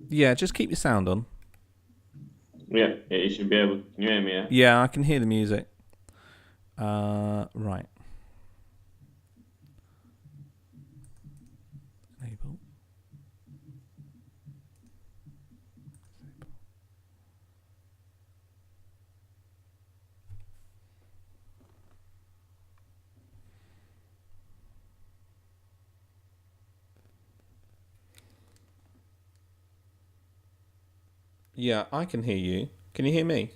Yeah, just keep your sound on. Yeah, you should be able. Can you hear me? Yeah. Yeah, I can hear the music. Right. Enable. Yeah, I can hear you. Can you hear me?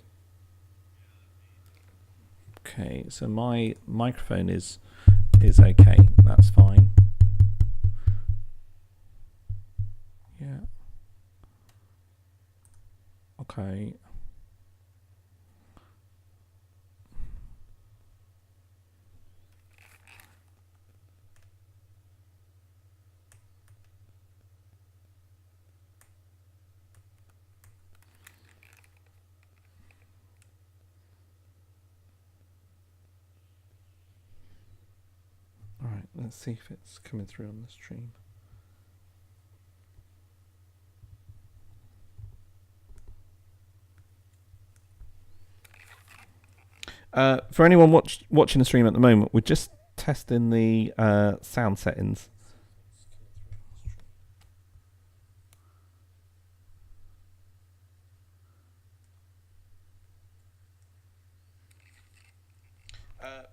Okay, so my microphone is okay. That's fine. Yeah. Okay. All right, let's see if it's coming through on the stream. For anyone watching the stream at the moment, we're just testing the sound settings.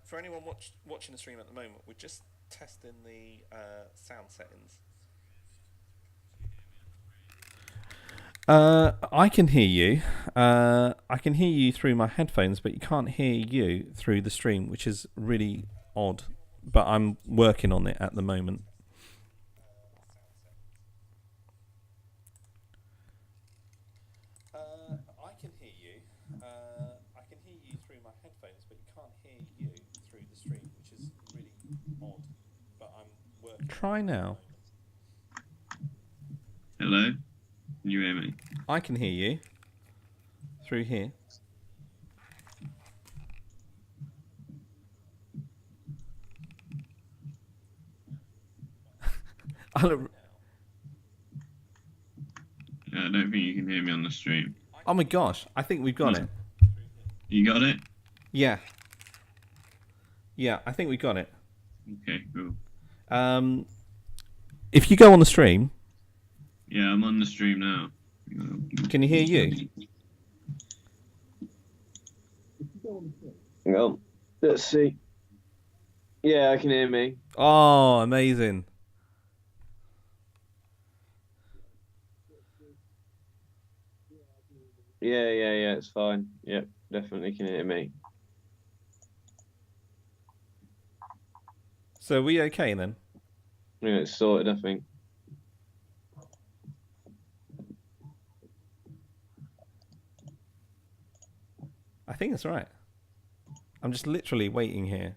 For anyone watching the stream at the moment, we're just testing the sound settings. I can hear you. I can hear you through my headphones, but you can't hear you through the stream, which is really odd. But I'm working on it at the moment. I can hear you. I can hear you through my headphones, but you can't hear you through the stream, which is really odd. But I'm working. Try now. Hello. Can you hear me? I can hear you through here. I don't think you can hear me on the stream. Oh my gosh, I think we've got it. You got it? Yeah. Yeah, I think we got it. Okay, cool. If you go on the stream... Yeah, I'm on the stream now. Can you hear you? Hang on. Let's see. Yeah, I can hear me. Oh, amazing. Yeah, it's fine. Yep, definitely can hear me. So are we okay then? Yeah, it's sorted, I think. I think that's right. I'm just literally waiting here.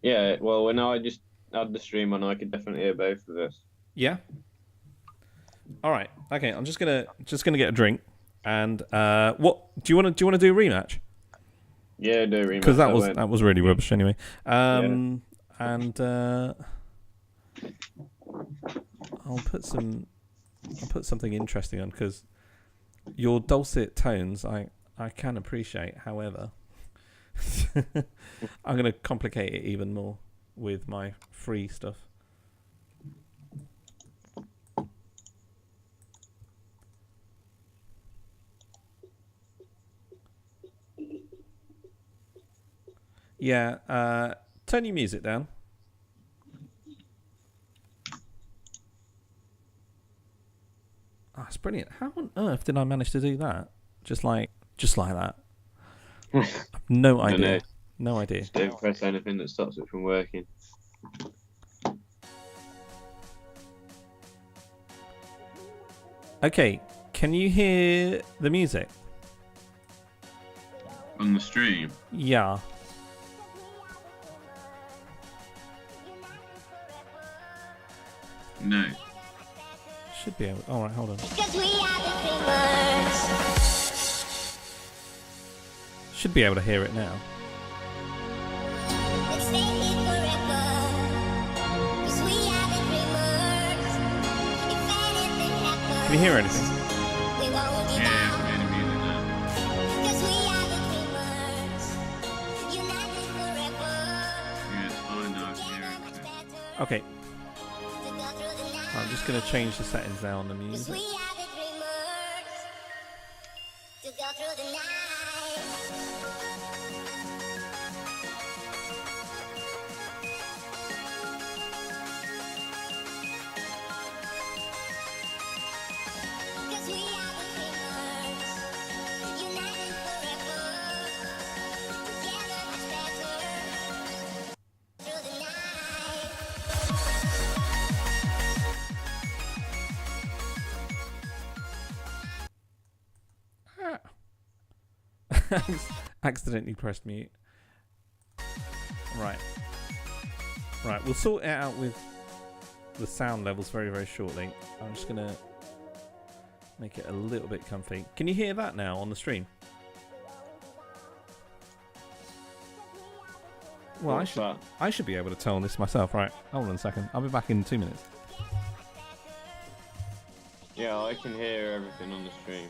Yeah, well, when I just had the stream on, I could definitely hear both of us. Yeah. All right. Okay. I'm just gonna get a drink. And what do you want to do? A rematch? Yeah, do a rematch. Because that was really rubbish anyway. Yeah. And I'll put something interesting on because your dulcet tones I can appreciate. However, I'm going to complicate it even more with my free stuff. Yeah, turn your music down. Oh, it's brilliant. How on earth did I manage to do that? Just like that. No idea. No idea. Just don't press anything that stops it from working. Okay, can you hear the music? On the stream? Yeah. No. Should be able. All right, hold on. Should be able to hear it now. Can you hear anything? Okay. I'm just going to change the settings now on the music. Accidentally pressed mute. Right. Right, we'll sort it out with the sound levels very, very shortly. I'm just going to make it a little bit comfy. Can you hear that now on the stream? Well, I should be able to tell this myself. Right, hold on a second. I'll be back in 2 minutes. Yeah, I can hear everything on the stream.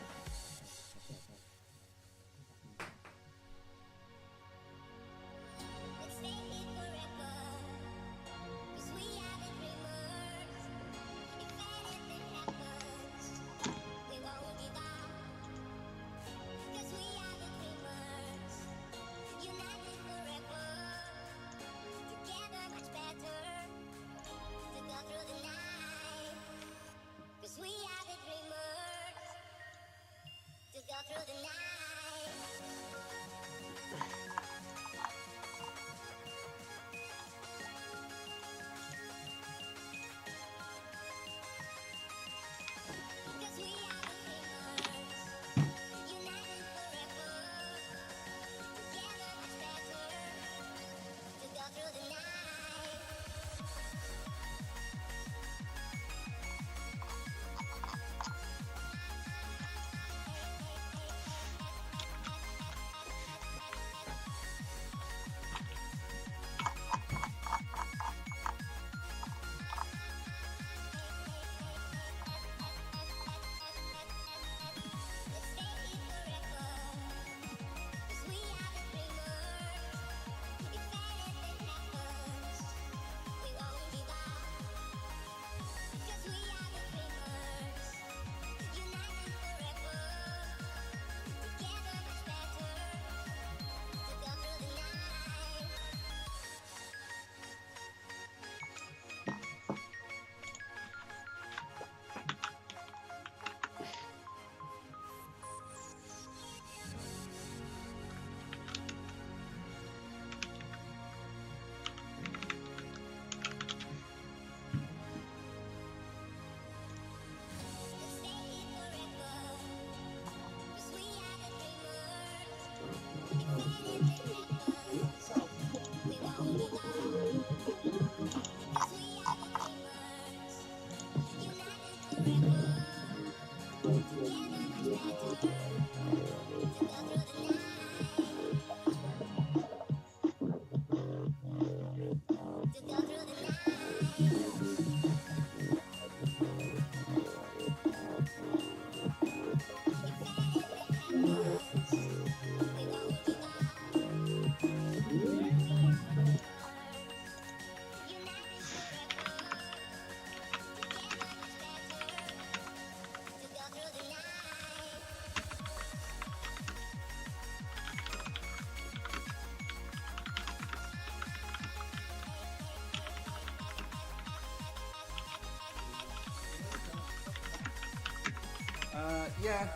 Yeah.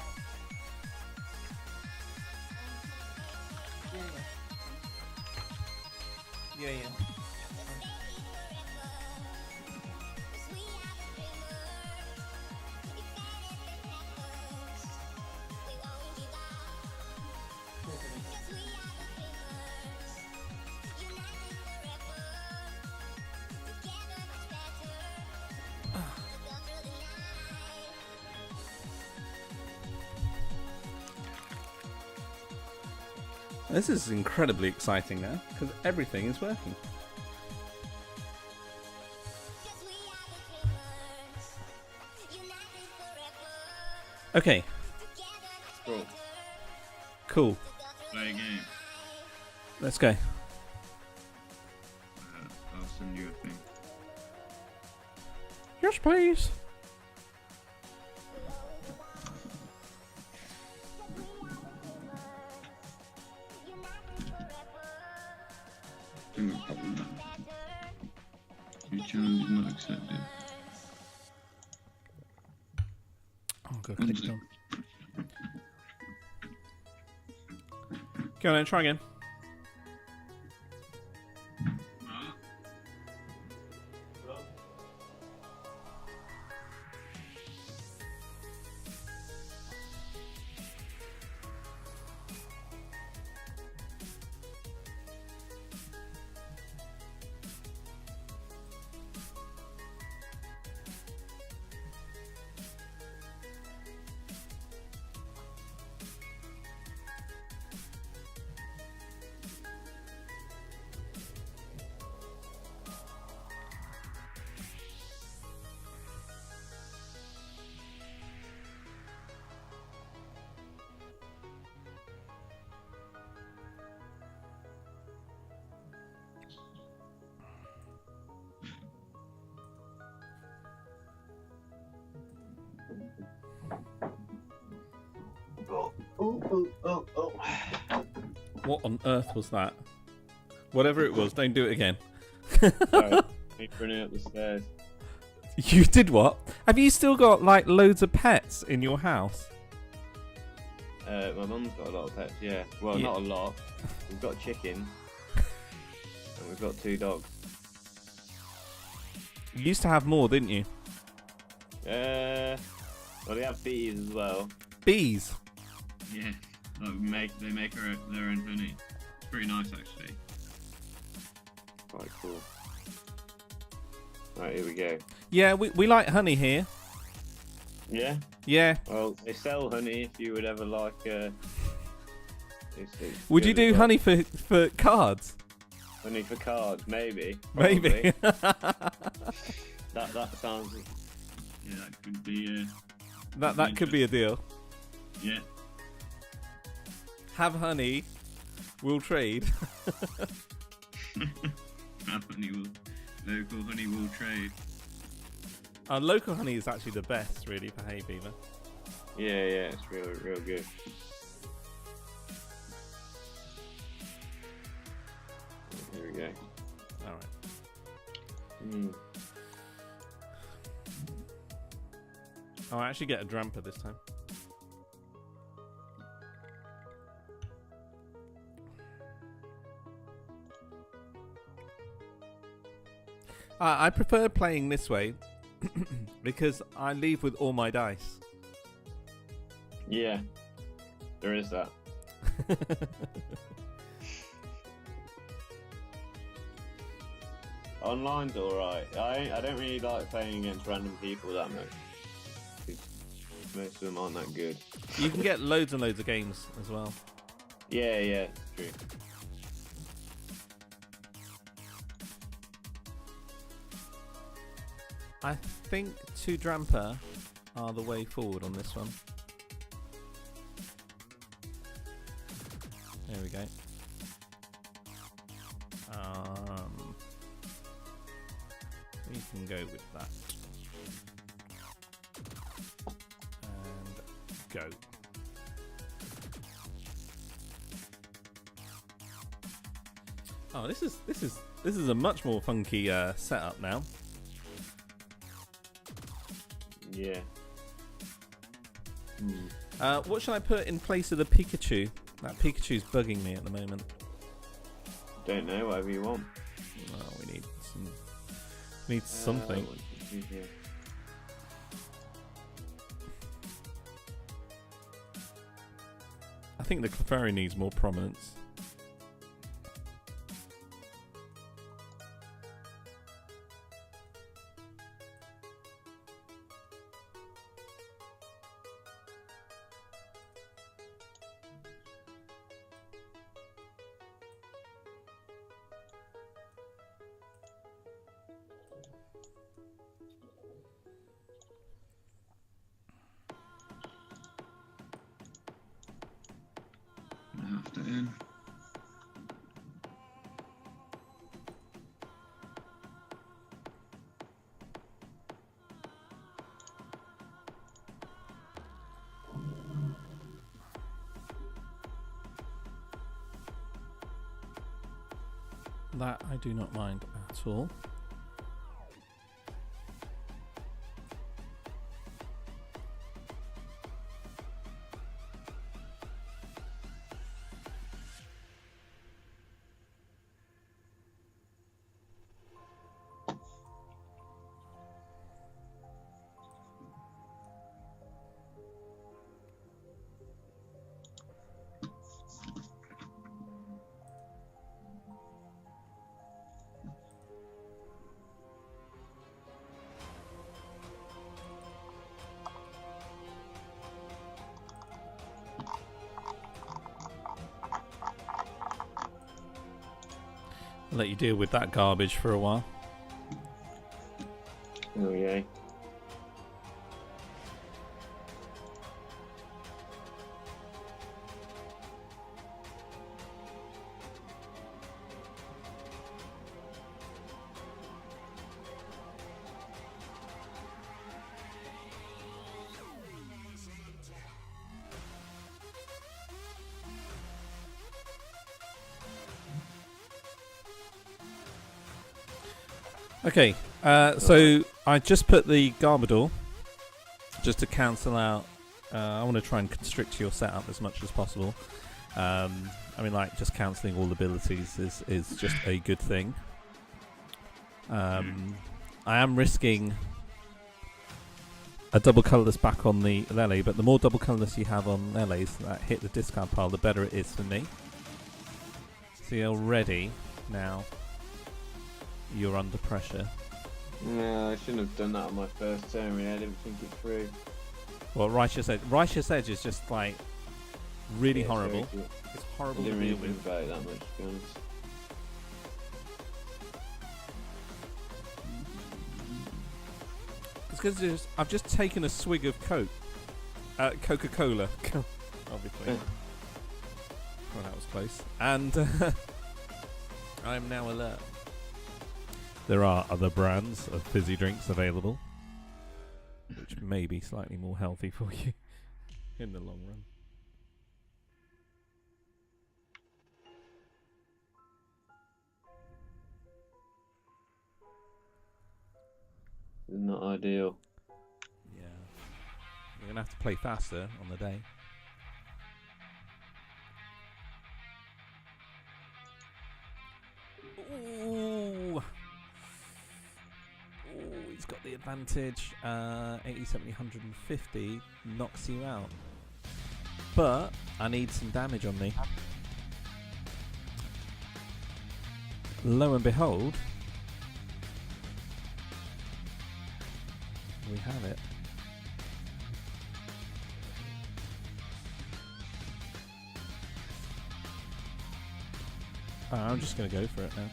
Yeah. This is incredibly exciting now, because everything is working. Okay. Cool. Cool. Play a game. Let's go. I'll send you a thing. Yes, please. Your challenge is not accepted. Oh, God, click it on. Go on then, try again. Oh. What on earth was that? Whatever it was, don't do it again. Sorry, keep running up the stairs. You did what? Have you still got like loads of pets in your house? My mum's got a lot of pets, yeah. Well, Yeah. not a lot. We've got a chicken. And we've got 2 dogs. You used to have more, didn't you? Well, they have bees as well. Bees. Yeah. They make their own honey. It's pretty nice, actually. Quite cool. Right, here we go. Yeah, we like honey here. Yeah? Yeah. Well, they sell honey if you would ever like... Would you do honey for cards? Honey for cards, maybe. Maybe. That sounds... Yeah, that could be... that could be a deal. Yeah. Have honey, we'll trade. Local honey will trade. Our local honey is actually the best, really, for hay fever. Yeah, it's real good. Here we go. All right. Oh, I actually get a dramper this time. I prefer playing this way because I leave with all my dice. Yeah, there is that. Online's alright. I don't really like playing against random people that much. 'Cause most of them aren't that good. You can get loads and loads of games as well. Yeah, it's true. I think 2 dramper are the way forward on this one. There we go. We can go with that. And go. Oh, this is a much more funky setup now. Yeah. What should I put in place of the Pikachu? That Pikachu's bugging me at the moment. Don't know, whatever you want. Well, we need something. What should we do here? I think the Clefairy needs more prominence. Left it in. That I do not mind at all. I'll let you deal with that garbage for a while. Oh yeah. Okay, so I just put the Garbodor just to cancel out. I want to try and constrict your setup as much as possible. I mean, like, just cancelling all abilities is just a good thing. I am risking a double colourless back on the Lele, but the more double colourless you have on Lele's that hit the discard pile, the better it is for me. See, already now you're under pressure. No, I shouldn't have done that on my first turn. Really, I didn't think it through. Well, Righteous Edge. Righteous Edge is just like really Yeah, horrible. It's It's I horrible to didn't really deal think with. about it that much, to be honest. It's because I've just taken a swig of Coca-Cola, obviously. Well, that was close. And I am now alert. There are other brands of fizzy drinks available, which may be slightly more healthy for you in the long run. It's not ideal. Yeah. You're going to have to play faster on the day. Ooh. Ooh, he's got the advantage. 80, 70, 150 knocks you out. But I need some damage on me. Lo and behold, we have it. Oh, I'm just going to go for it now.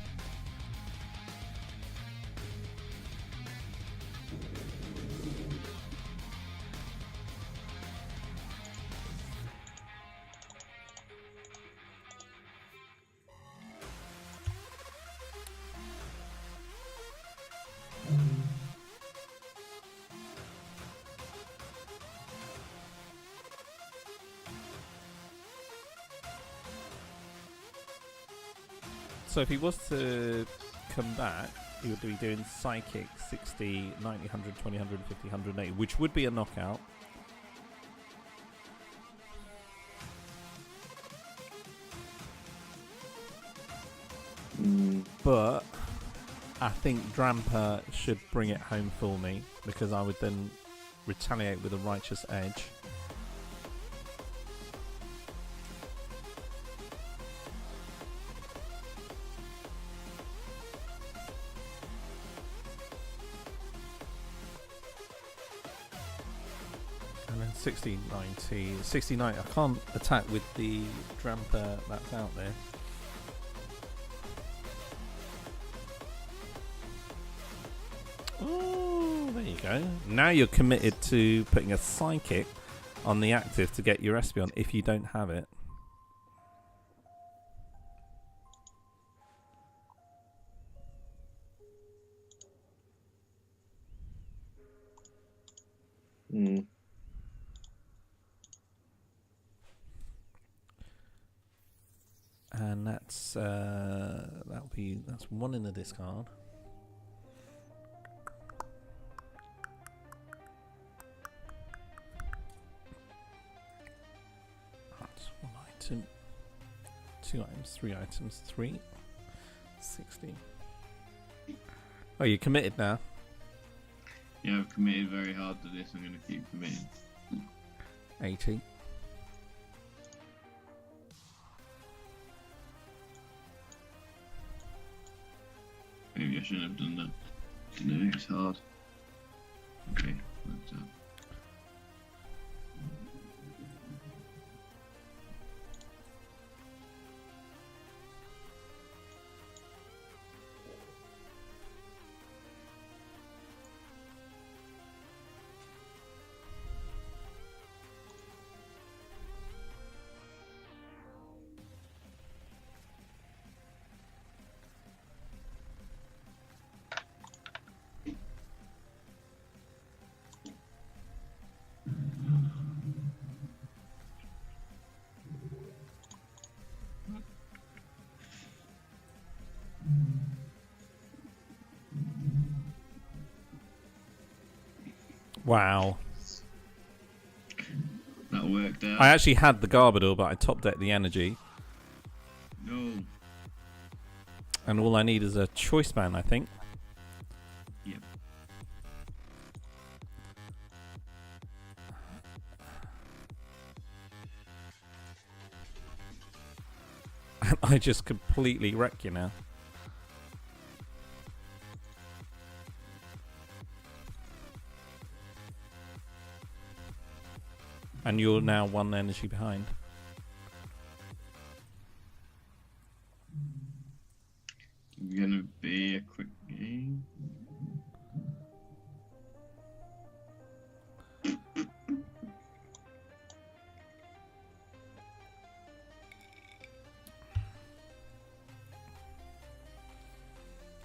So if he was to come back, he would be doing Psychic 60, 90, 100, 20, 150, 180, which would be a knockout. But I think Dramper should bring it home for me, because I would then retaliate with a Righteous Edge. And then 60, 90, 69. I can't attack with the Dramper that's out there. Oh, there you go. Now you're committed to putting a Psychic on the active to get your Espeon if you don't have it. Mm. And that's that's one in the discard. That's one item. 2 items, 3 items, 3. 60. Oh, you're committed now. Yeah, I've committed very hard to this. I'm going to keep committing. 80. Maybe I shouldn't have done that. No, it's hard. Okay, that's that. Wow. That worked out. I actually had the Garbodor, but I top decked the energy. No. And all I need is a choice band, I think. Yep. And I just completely wreck you now. And you're now 1 energy behind. Gonna be a quick game.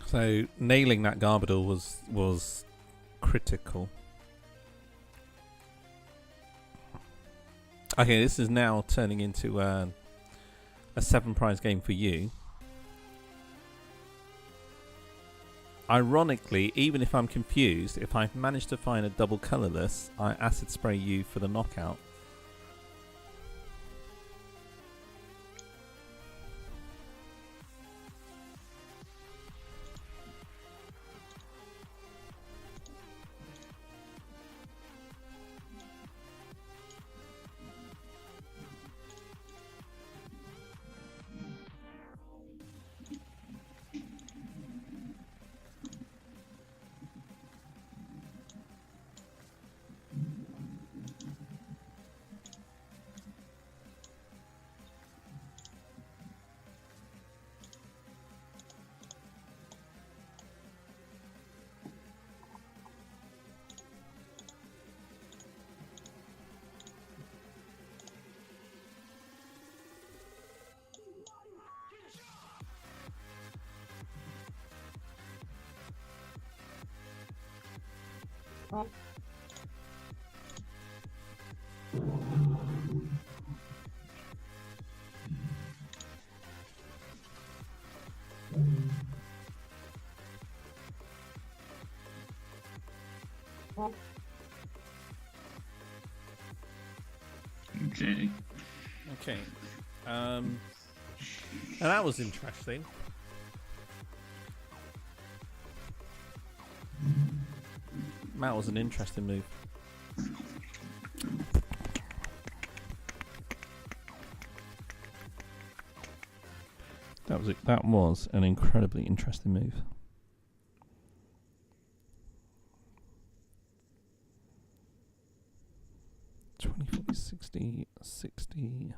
So nailing that Garbodor was critical. Okay, this is now turning into a 7 prize game for you. Ironically, even if I'm confused, if I've managed to find a double colourless, I acid spray you for the knockout. Okay. Okay. And that was interesting. That was an interesting move. That was an incredibly interesting move. $20, 60, 60.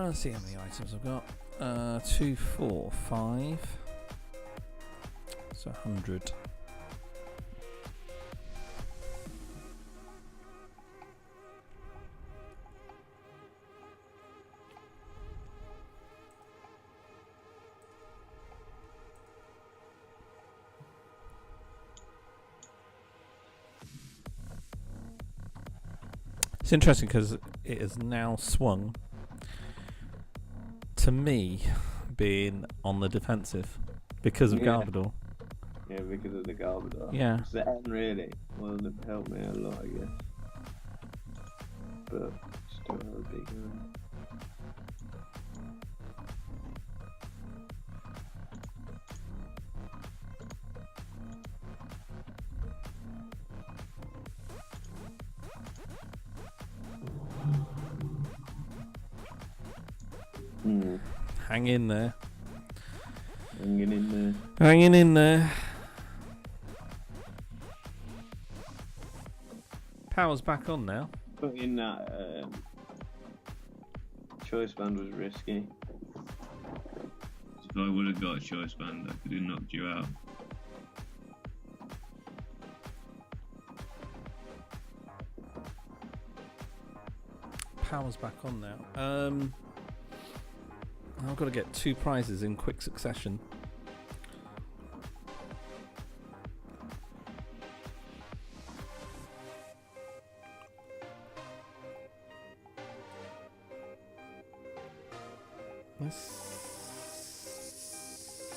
Let's see how many items I've got. 2, 4, 5. So 100. It's interesting because it has now swung to me being on the defensive because of Garbodor. Yeah, because of the Garbodor. Yeah. It's the end really. Well, it helped me a lot, I guess. But still a big one. Hang in there. Hanging in there. Hanging in there. Power's back on now. Putting that choice band was risky. If I would have got a choice band, I could have knocked you out. Power's back on now. I've got to get 2 prizes in quick succession. Let's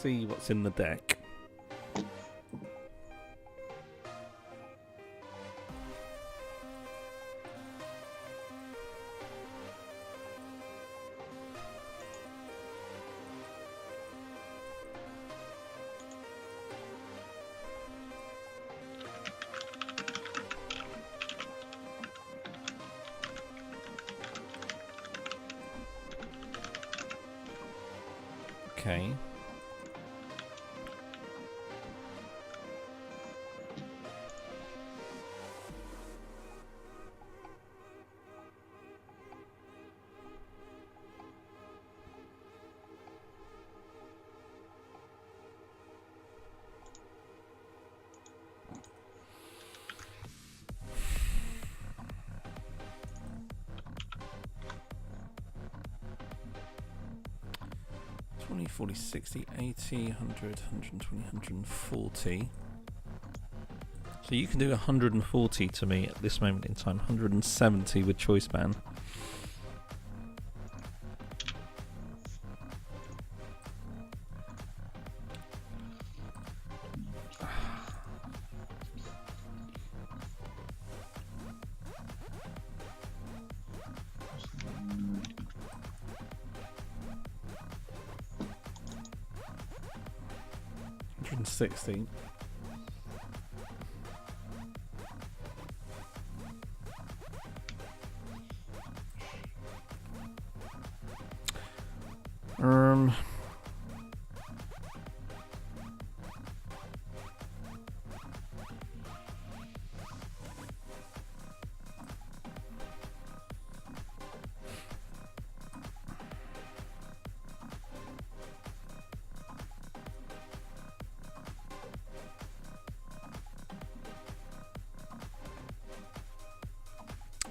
see what's in the deck. Okay. $20, $40, $60, $80, $100, $120, $140. So you can do $140 to me at this moment in time. $170 with choice ban. $160.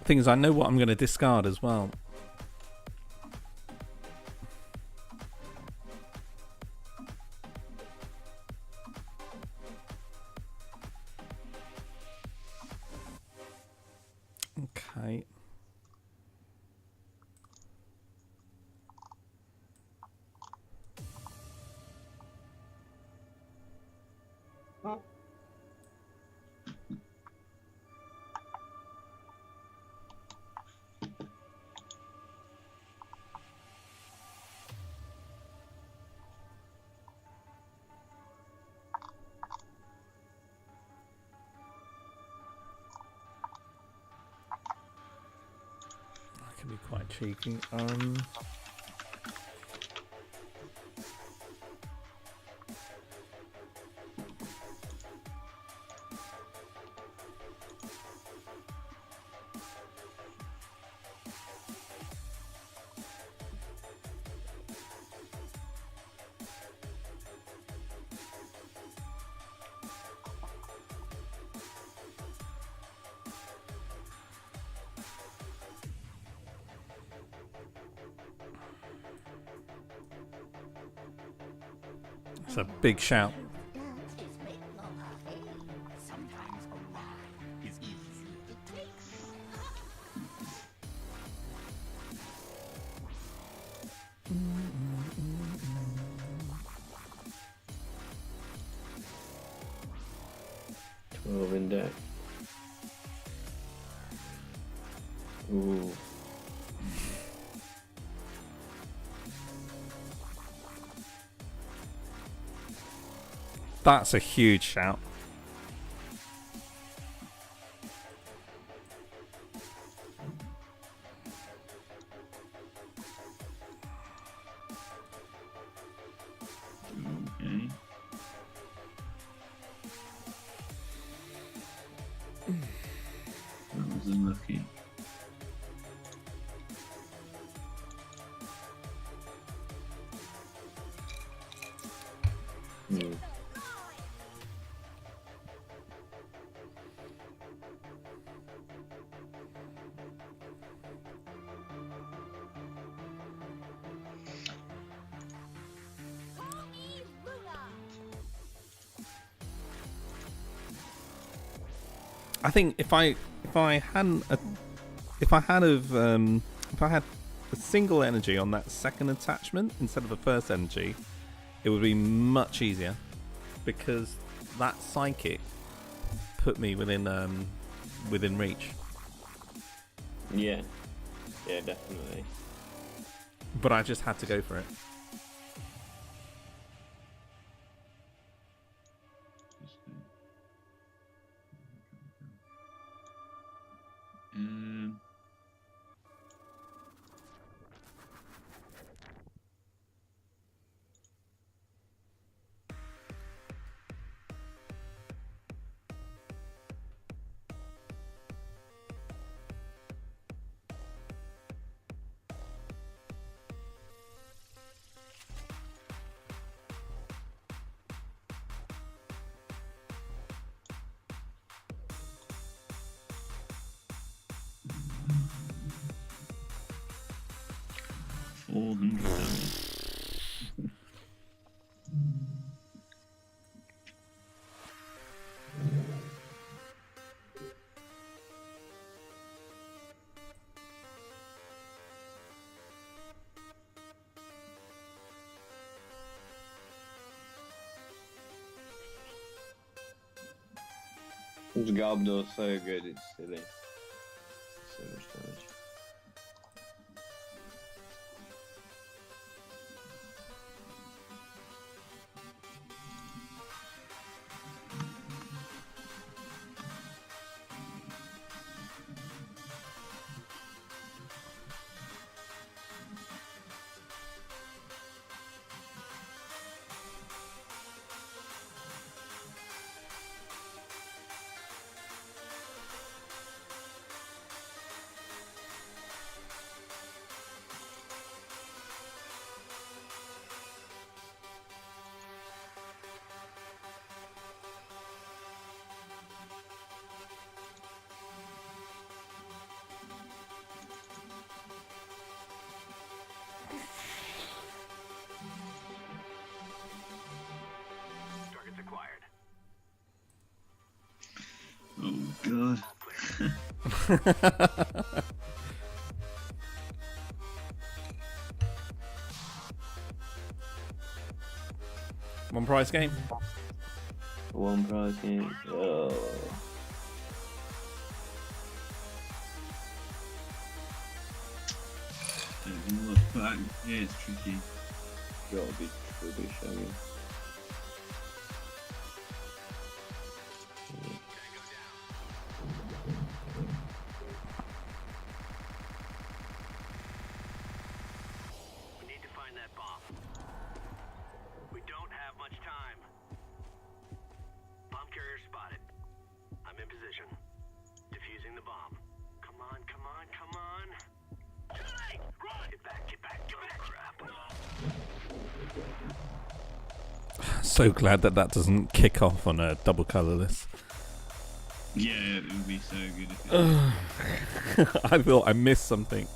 Thing is, I know what I'm going to discard as well. Okay. Can be quite cheeky. It's a big shout. In deck. Ooh. That's a huge shout. Okay. That was unlucky. I think if I had a single energy on that second attachment instead of the first energy, it would be much easier, because that psychic put me within reach. Yeah. Yeah, definitely. But I just had to go for it. This Gobdo's so good, it's silly. So much damage. Oh god. One prize game. One prize game. Oh. Don't know what to put out. Yeah, it's tricky. Gotta be rubbish, I mean. So glad that doesn't kick off on a double colorless. Yeah, it would be so good if it I thought I missed something.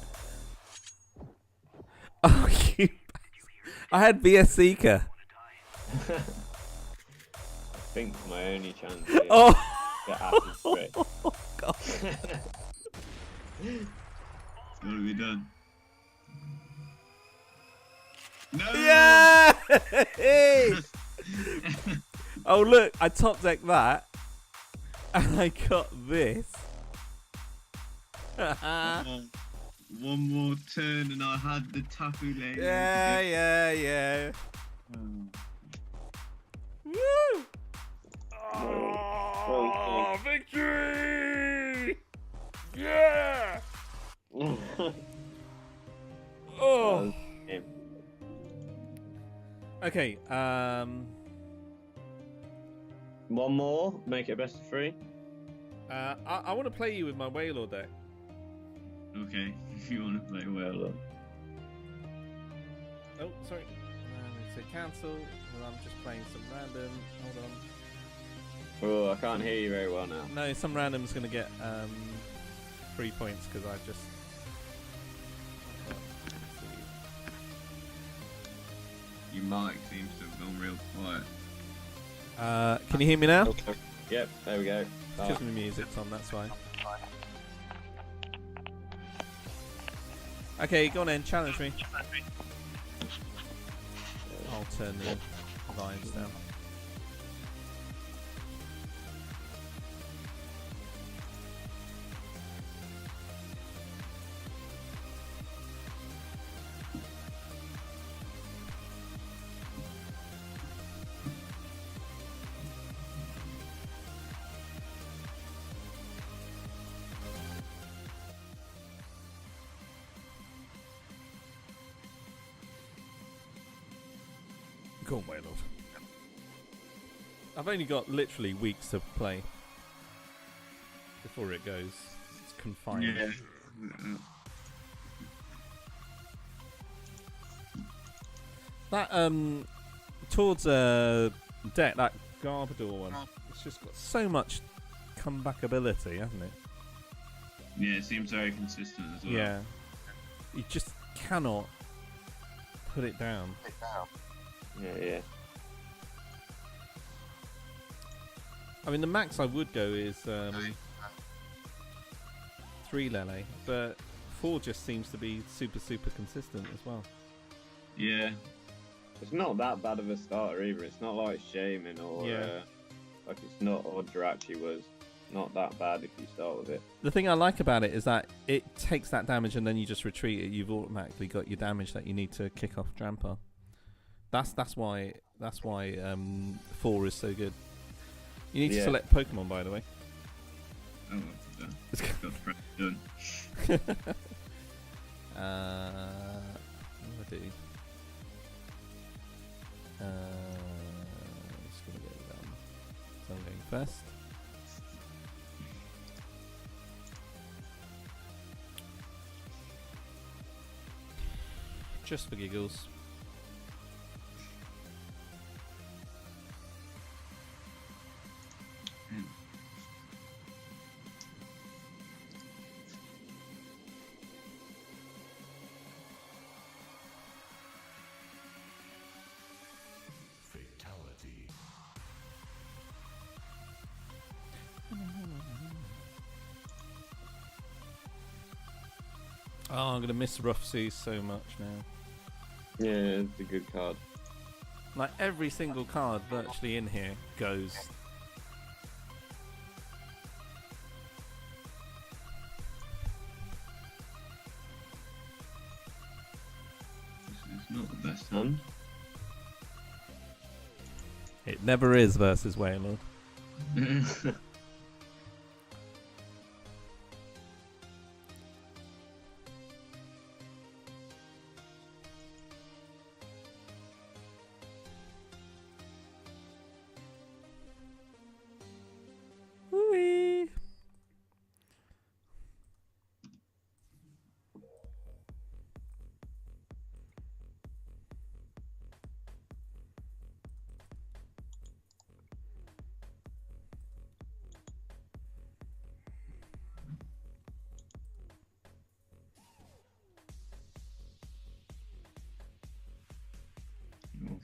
Oh, you! I had VS Seeker. I think my only chance is Oh! get acid spray. God. What have we done? No! Yeah! Oh look, I top decked that, and I got this. One more turn and I had the Tapu Lane. Yeah. Woo! Oh, victory! Yeah! Oh. Okay. One more, make it best of 3. I want to play you with my Wailord deck. Okay, if you want to play well. Oh, sorry. So cancel. Well, I'm just playing some random. Hold on. Oh, I can't hear you very well now. No, some random's gonna get 3 points because I just. Your mic seems to have gone real quiet. Can you hear me now? Okay. Yep, there we go. Because my music's on, that's why. Okay, go on then, challenge me. I'll turn the lines down. Go on, Wailord. I've only got literally weeks to play before it goes. It's confined. Yeah. That towards deck, that Garbodor one, it's just got so much comeback ability, hasn't it? Yeah, it seems very consistent as well. Yeah. You just cannot put it down. Yeah. I mean, the max I would go is 3 Lele, but 4 just seems to be super consistent as well. Yeah. It's not that bad of a starter either. It's not like Shaman or like it's not, or Jirachi was not that bad if you start with it. The thing I like about it is that it takes that damage and then you just retreat it. You've automatically got your damage that you need to kick off Drampa. That's why 4 is so good. You need to select Pokemon, by the way. Oh, well, done. Got press done. What do I do? Just gonna go down. So I'm going first. Just for giggles. Fatality. Oh, I'm gonna miss Rough Seas so much now. Yeah, it's a good card. Like every single card virtually in here goes. It's not the best hand. It never is versus Wailord. Whee!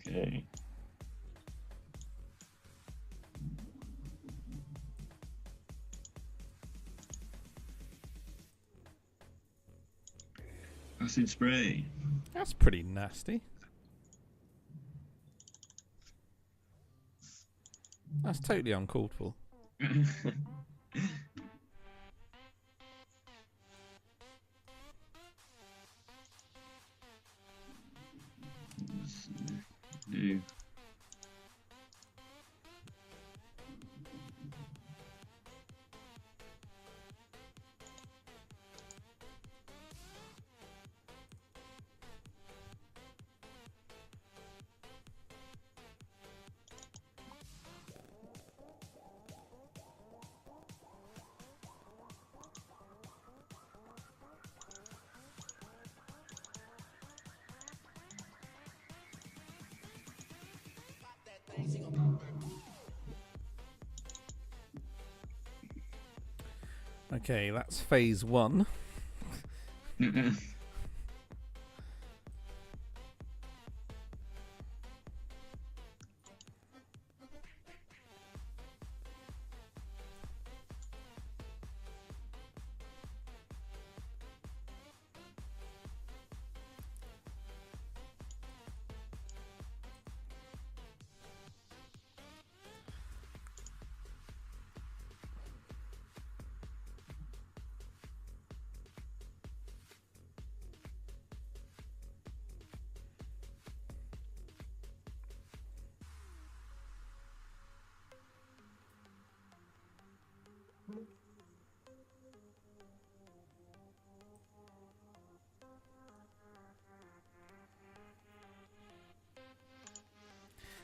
Okay. Acid spray. That's pretty nasty. That's totally uncalled for. Do. Okay, that's phase 1.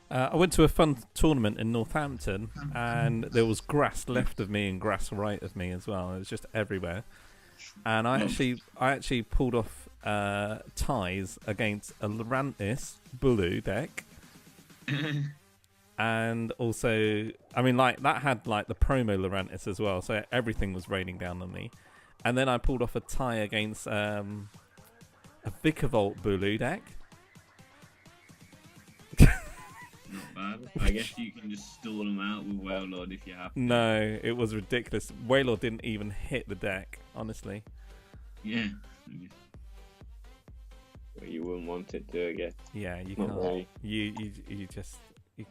I went to a fun tournament in Northampton, and there was grass left of me and grass right of me as well. It was just everywhere. And I actually pulled off ties against a Lurantis Bulu deck. And also, I mean, like, that had like the promo Lurantis as well, so everything was raining down on me. And then I pulled off a tie against a Vikavolt Bulu deck. Not bad. I guess you can just stall them out with Wailord if you have to. No, it was ridiculous. Wailord didn't even hit the deck, honestly. Yeah. Well, you wouldn't want it to, I guess. Yeah, you Not can't. really. You just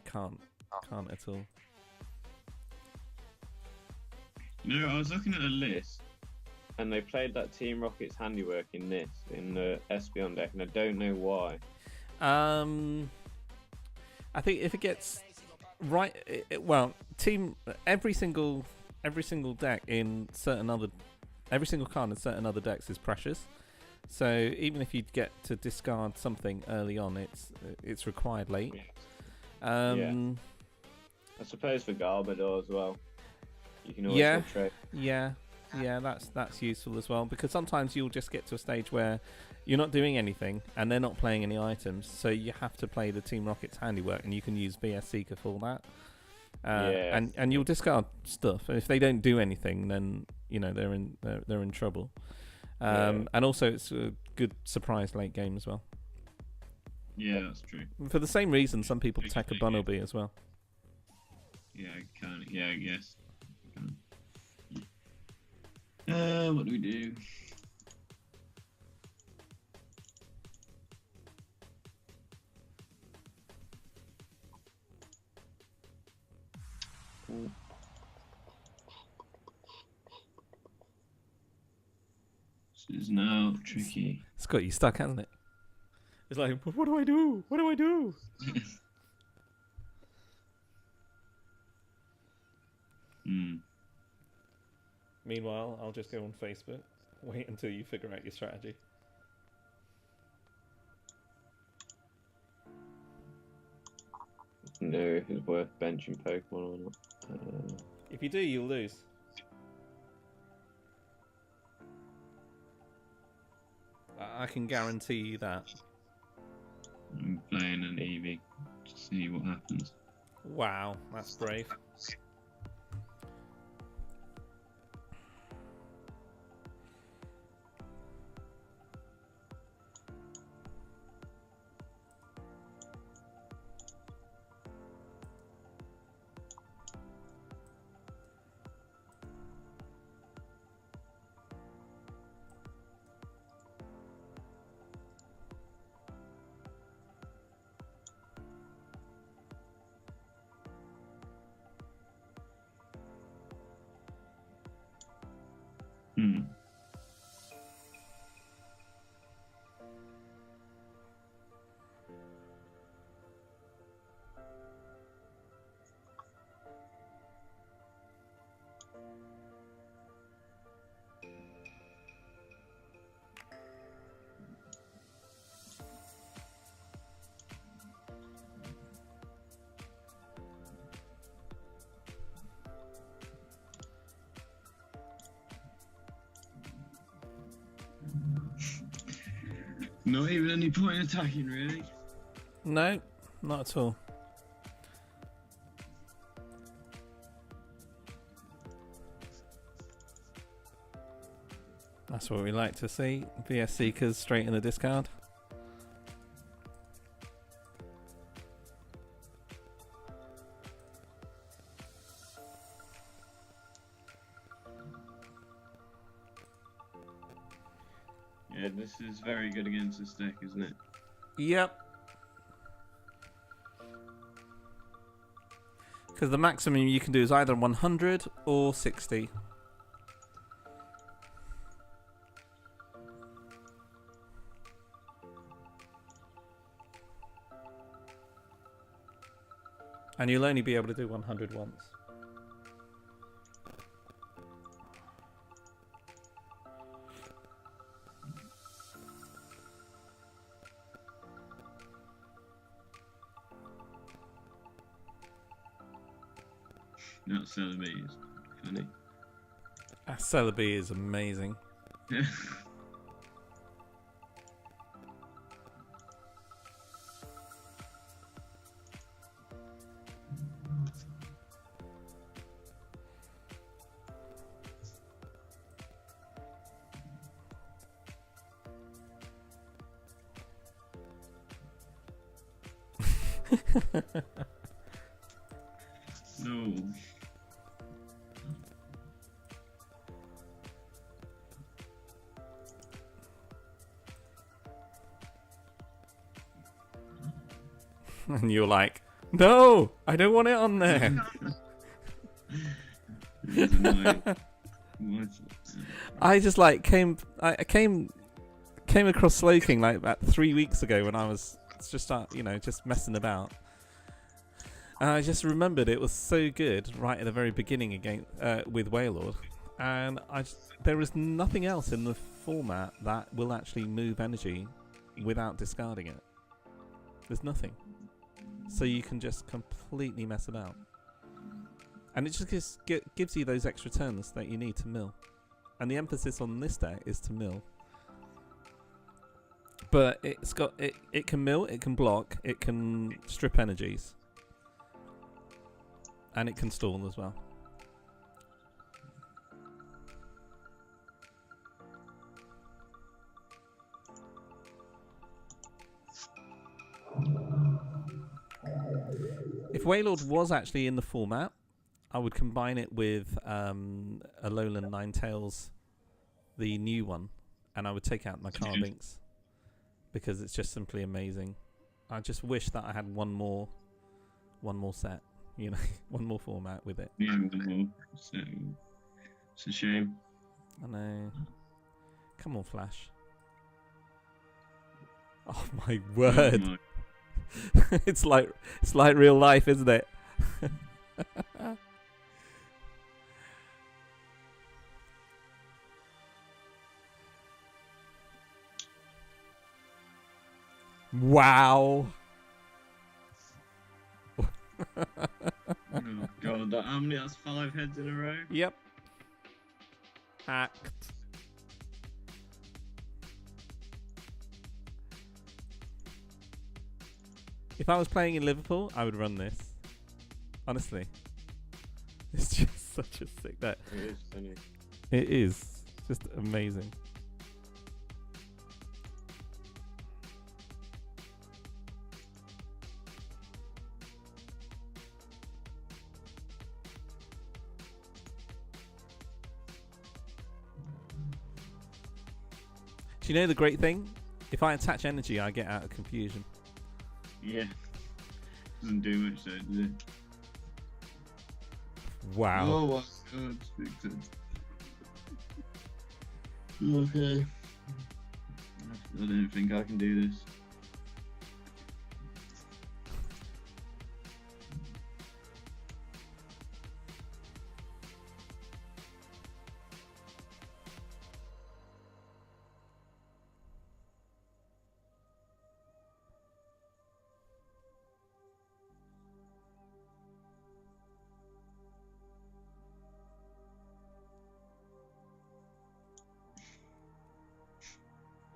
can't at all. No, I was looking at a list. And they played that Team Rocket's handiwork in this, in the Espeon deck, and I don't know why. I think if it gets right, every single deck in certain other, every single card in certain other decks is precious. So even if you get to discard something early on, it's required late. Yeah. I suppose for Garbodor as well. You can always trade. Yeah, that's useful as well, because sometimes you'll just get to a stage where you're not doing anything and they're not playing any items, so you have to play the Team Rocket's handiwork, and you can use VS Seeker for that. And you'll discard stuff, and if they don't do anything, then you know they're in trouble. And also it's a good surprise late game as well. Yeah, that's true. For the same reason, some people attack a Bunnelby as well. Yeah, kind of. Yeah, I guess. What do we do? This is now tricky. It's got you stuck, hasn't it? It's like, what do I do? What do I do? Meanwhile, I'll just go on Facebook. Wait until you figure out your strategy. No, if it's worth benching Pokemon or not. If you do, you'll lose. I can guarantee you that. I'm playing an Eevee to see what happens. Wow, that's brave. Hmm. Not even any point in attacking, really. No, not at all. That's what we like to see. VS Seekers straight in the discard. Yeah, this is very good against this deck, isn't it? Yep. Because the maximum you can do is either 100 or 60. And you'll only be able to do 100 once. Not Celebi is funny. Celebi is amazing. Yeah. No. And you're like, no, I don't want it on there. It's annoying. What? I just like came across Slowking like about 3 weeks ago when I was just just messing about. And I just remembered it was so good right at the very beginning again with Wailord, and there is nothing else in the format that will actually move energy without discarding it. There's nothing, so you can just completely mess about, and it just gives you those extra turns that you need to mill. And the emphasis on this deck is to mill. But it's got it can mill, it can block, it can strip energies. And it can stall as well. If Wailord was actually in the format, I would combine it with Alolan Ninetales, the new one, and I would take out my Carbinks because it's just simply amazing. I just wish that I had one more set, one more format with it. Yeah, one more. So, it's a shame. I know. Come on, Flash. Oh my word! Oh my. it's like real life, isn't it? Wow. Oh god, how many? That's 5 heads in a row? Yep. Hacked. If I was playing in Liverpool, I would run this. Honestly. It's just such a sick deck. It is funny. It is. Just amazing. Do you know the great thing? If I attach energy, I get out of confusion. Yeah. Doesn't do much though, does it? Wow. Oh my god, big time. Okay. I don't think I can do this.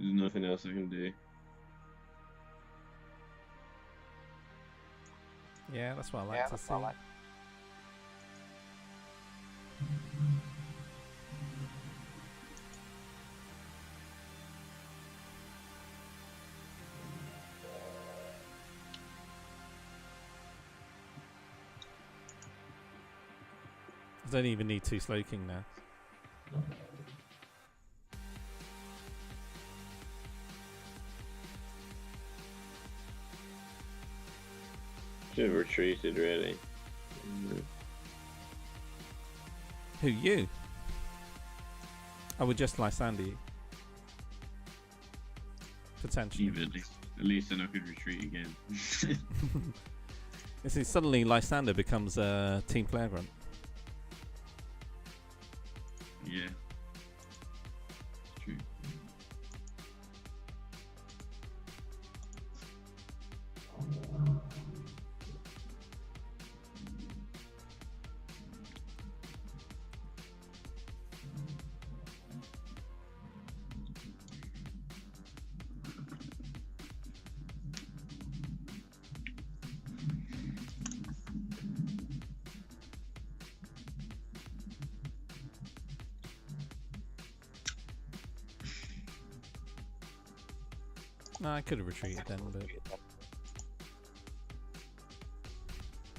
There's nothing else I can do. Yeah, that's what I like to see. I don't even need 2 Slowking now. Should have retreated, really. Who, you? I would just Lysander you. Potentially. Even at least then I could retreat again. You see, suddenly Lysander becomes a team player grunt. Yeah. True. No, I could have retreated then, but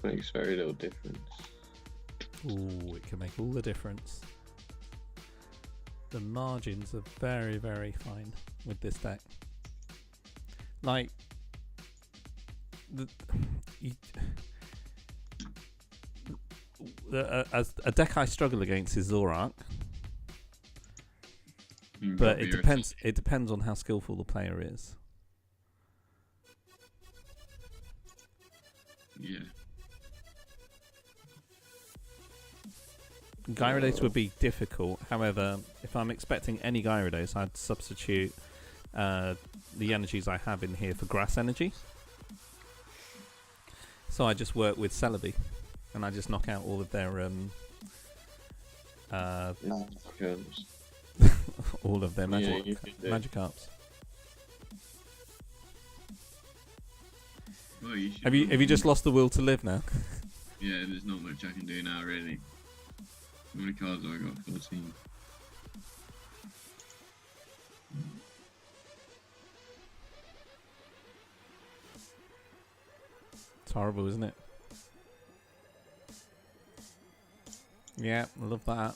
Makes very little difference. ooh, it can make all the difference. The margins are very, very fine with this deck. Like, as a deck I struggle against is Zorak, but it depends. It depends on how skillful the player is. Yeah. Gyarados would be difficult. However, if I'm expecting any Gyarados, I'd substitute the energies I have in here for grass energy. So I just work with Celebi, and I just knock out all of their all of their Magikarps. Well, you Have you just lost the will to live now? Yeah, there's not much I can do now, really. How many cards have I got? 14. It's horrible, isn't it? Yeah, I love that.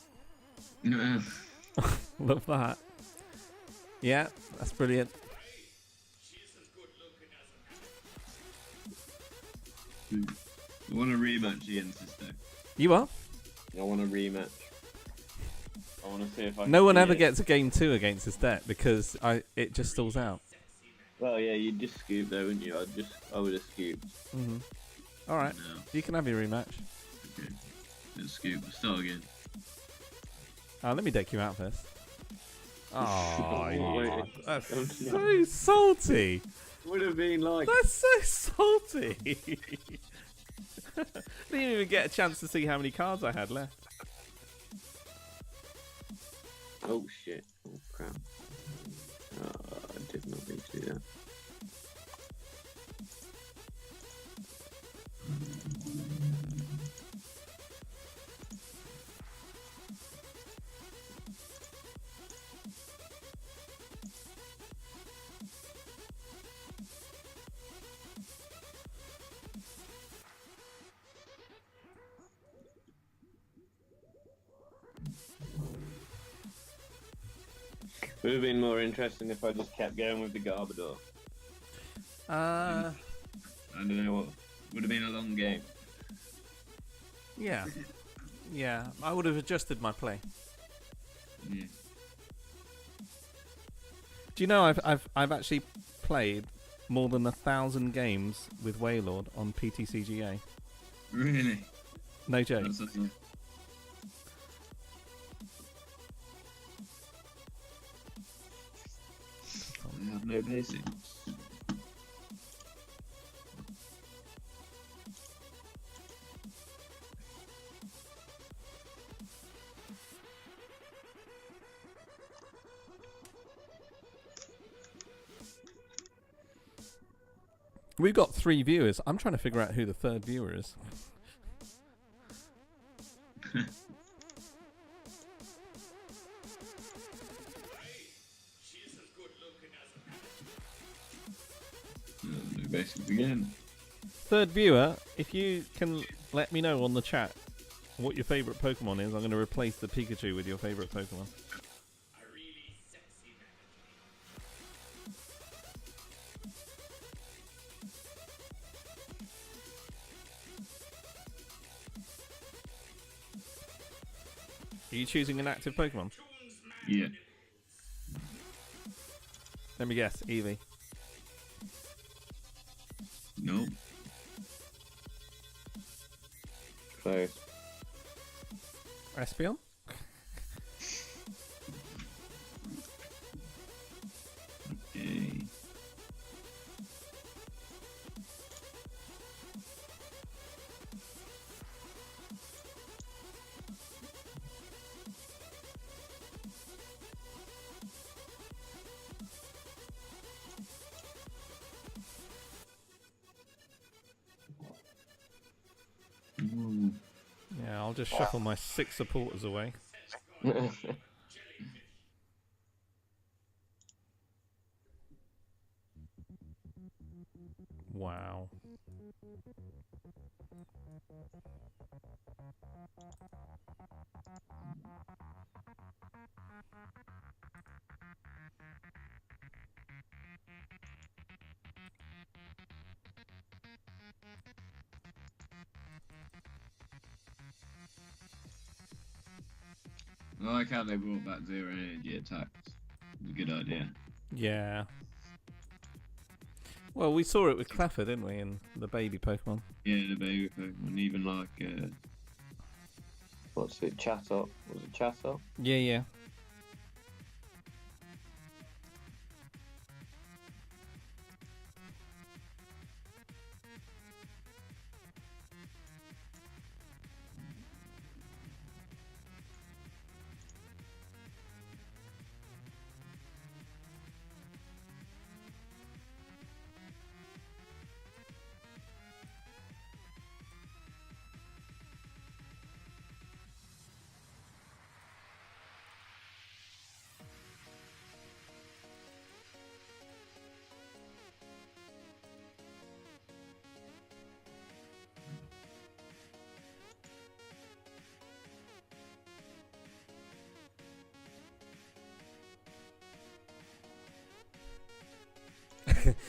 Love that. Yeah, that's brilliant. I want a rematch against this deck. You are? I want a rematch. I want to see if I. No one ever gets a game 2 against this deck because it just stalls out. Well, yeah, you'd just scoop though, wouldn't you? I would have scooped. All right, No. you can have your rematch. Okay. Let's scoop. Start again. Let me deck you out first. Oh, Wait. that's so salty. Would have been like. That's so salty. Didn't even get a chance to see how many cards I had left. Oh shit! Oh crap! I did not mean to do that. Would have been more interesting if I just kept going with the Garbodor. I don't know what. Would have been a long game. Yeah, I would have adjusted my play. Yeah. Do you know I've actually played more than 1,000 games with Wailord on PTCGA. Really? No joke. That's something. I have no patience. We've got 3 viewers. I'm trying to figure out who the 3rd viewer is. Basically again. 3rd viewer, if you can let me know on the chat what your favourite Pokemon is, I'm going to replace the Pikachu with your favourite Pokemon. Are you choosing an active Pokemon? Yeah. Let me guess, Eevee. No. Close. Espeon? Okay. Ooh. Yeah, I'll just shuffle my 6 supporters away. Wow. I like how they brought back zero energy attacks. It's a good idea. Yeah. Well, we saw it with Cleffa, didn't we, in the baby Pokemon? Yeah, the baby Pokemon, even like What's it? Chatot? Was it Chatot? Yeah, yeah.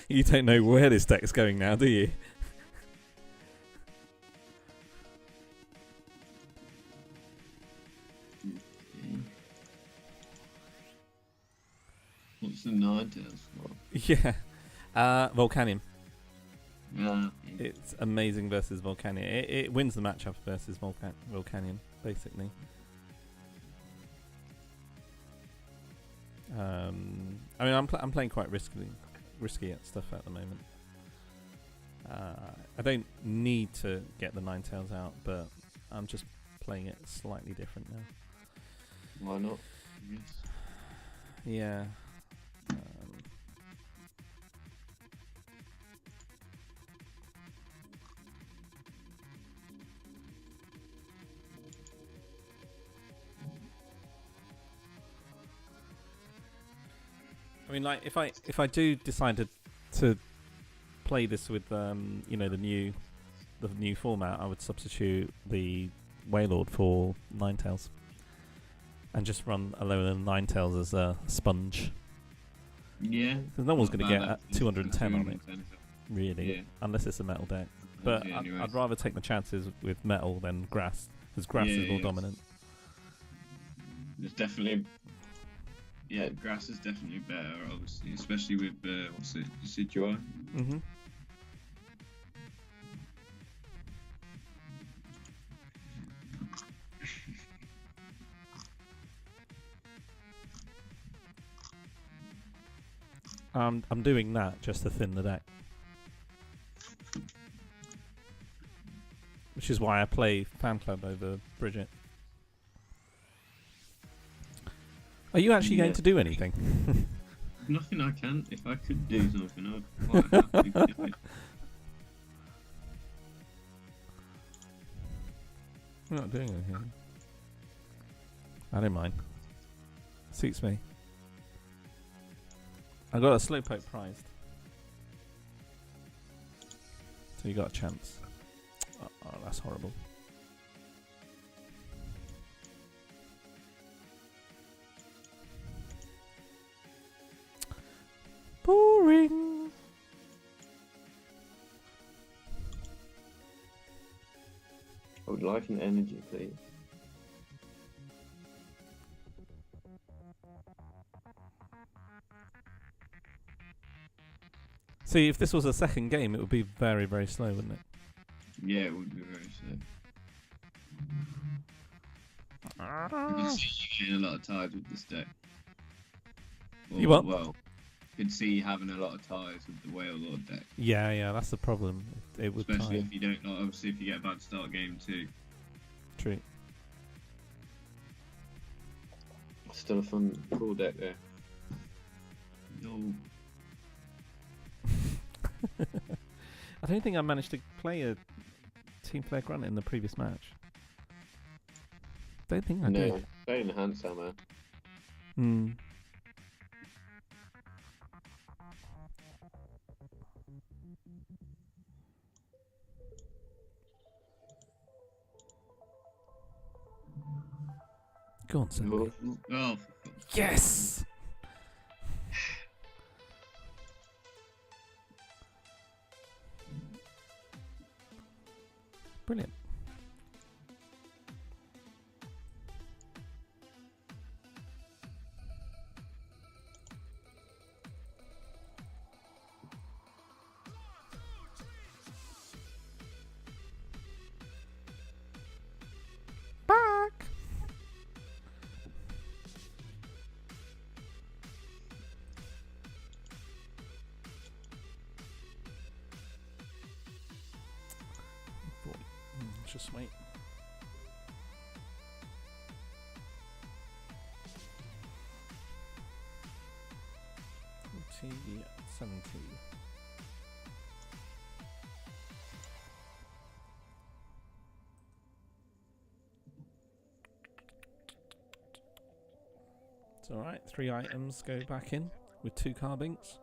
You don't know where this deck's going now, do you? what's the Ninetales for? Yeah. Volcanion. Yeah. It's amazing versus Volcanion. It wins the matchup versus Volcanion, basically. I mean, I'm playing quite risky at stuff at the moment. I don't need to get the Ninetales out, but I'm just playing it slightly different now. Why not? Yes. Yeah. I mean, like, if I do decide to play this with you know, the new format, I would substitute the Wailord for Ninetales and just run a load of Ninetales as a sponge. Yeah. Because no one's going to get That 210 on it, 210. really, Yeah. unless it's a metal deck. But I'd rather take the chances with metal than grass, because grass is more dominant. There's definitely Yeah, grass is definitely better, obviously, especially with what's it, Decidueye. Mm-hmm. I'm doing that just to thin the deck. Which is why I play Fan Club over Bridget. Are you actually going to do anything? Nothing I can. If I could do something, I'd quite happily do it. We're not doing anything. I don't mind. Suits me. I got a Slowpoke prized. So you got a chance. Oh, that's horrible. Boring. I would like an energy, please. See, if this was a second game, it would be very, very slow, wouldn't it? Yeah, it would be very slow. I can see you getting a lot of ties with this deck. Or, You what? Well, I could see you having a lot of ties with the Whale Lord deck. Yeah, that's the problem. It would Especially tie. if you don't, like, obviously if you get a bad start game too. True. Still a fun, cool deck there. No. I don't think I managed to play a team player grunt in the previous match. Don't think I did. No, very enhanced ammo. Hmm. Go on, Sam. Oh. Yes! Brilliant. Back! Just wait. $70. It's alright, 3 items go back in with 2 carbinks.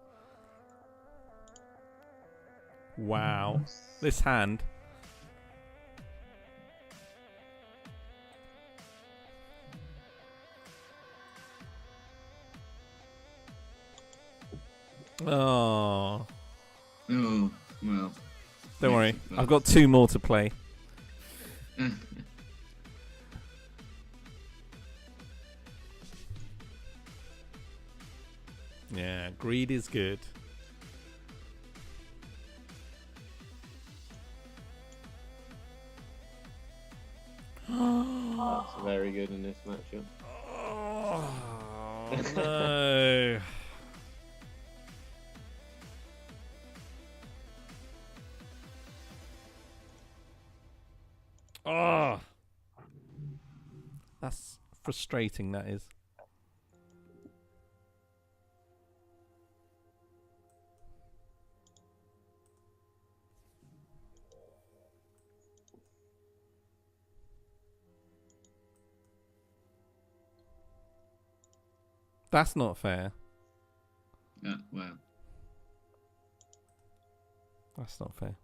Wow. This hand. Oh. Oh, well. Don't worry, I've got 2 more to play. Yeah, greed is good. That's very good in this matchup. Oh, no. Oh, that's frustrating, that is. That's not fair. Well. That's not fair.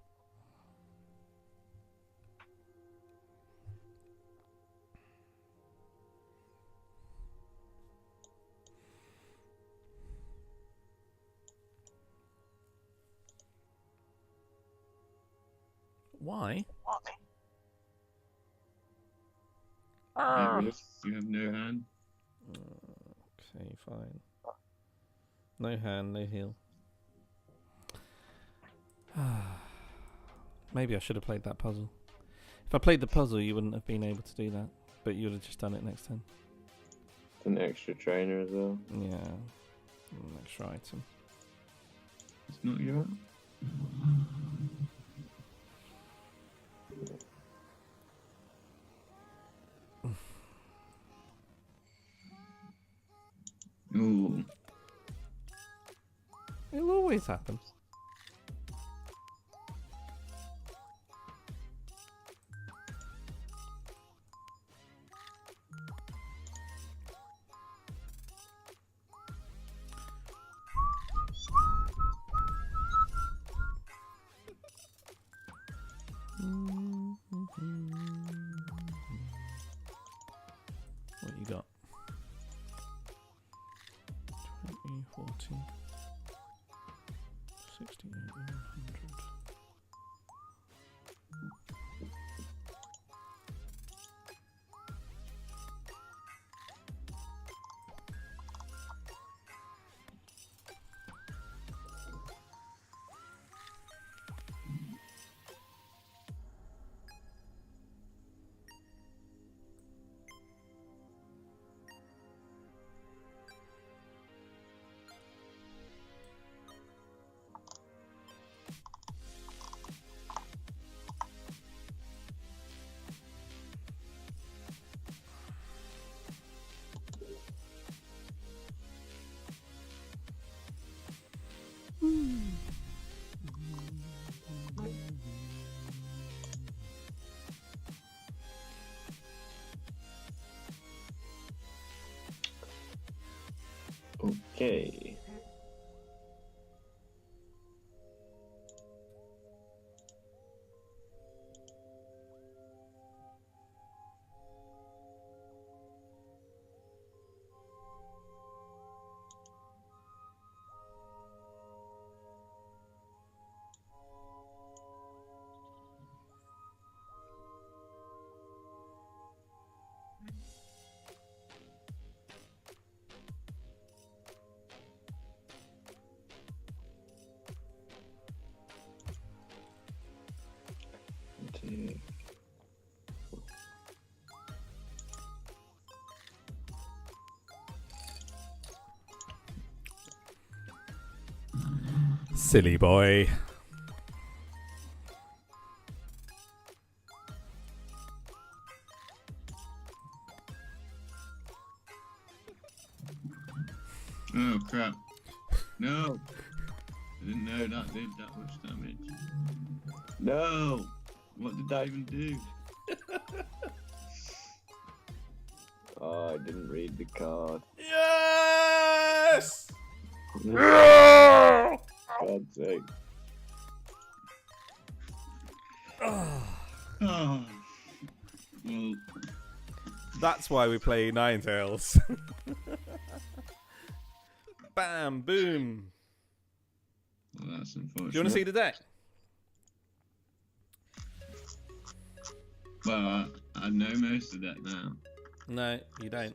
Why? You have no hand. Okay, fine. No hand, no heal. Maybe I should have played that puzzle. If I played the puzzle, you wouldn't have been able to do that, but you would have just done it next time. It's an extra trainer as well. Yeah. An extra item. It's not your. Ooh. It will always happen. What you got? 20, 40, 60, 100. Okay. Silly boy. Oh crap. No! I didn't know that did that much damage. No! What did that even do? Oh, I didn't read the card. Yes! God's sake. Oh. Well, That's why we play Ninetales. Bam, boom. well, that's unfortunate. Do you want to see the deck? Well, I know most of that now. No, you don't.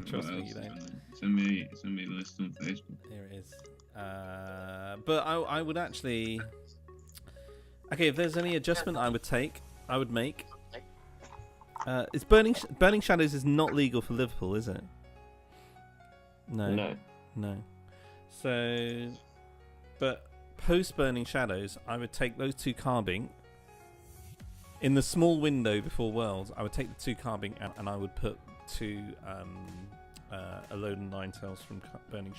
Trust What me, else you is don't. on there? Send me a list on Facebook. Here it is. But I would actually. Okay, if there's any adjustment I would make. It's Burning Shadows is not legal for Liverpool, is it? No. No. So, but post Burning Shadows, I would take those two carbing. In the small window before Worlds, I would take the two carbing out and I would put two Alone Ninetales from Burning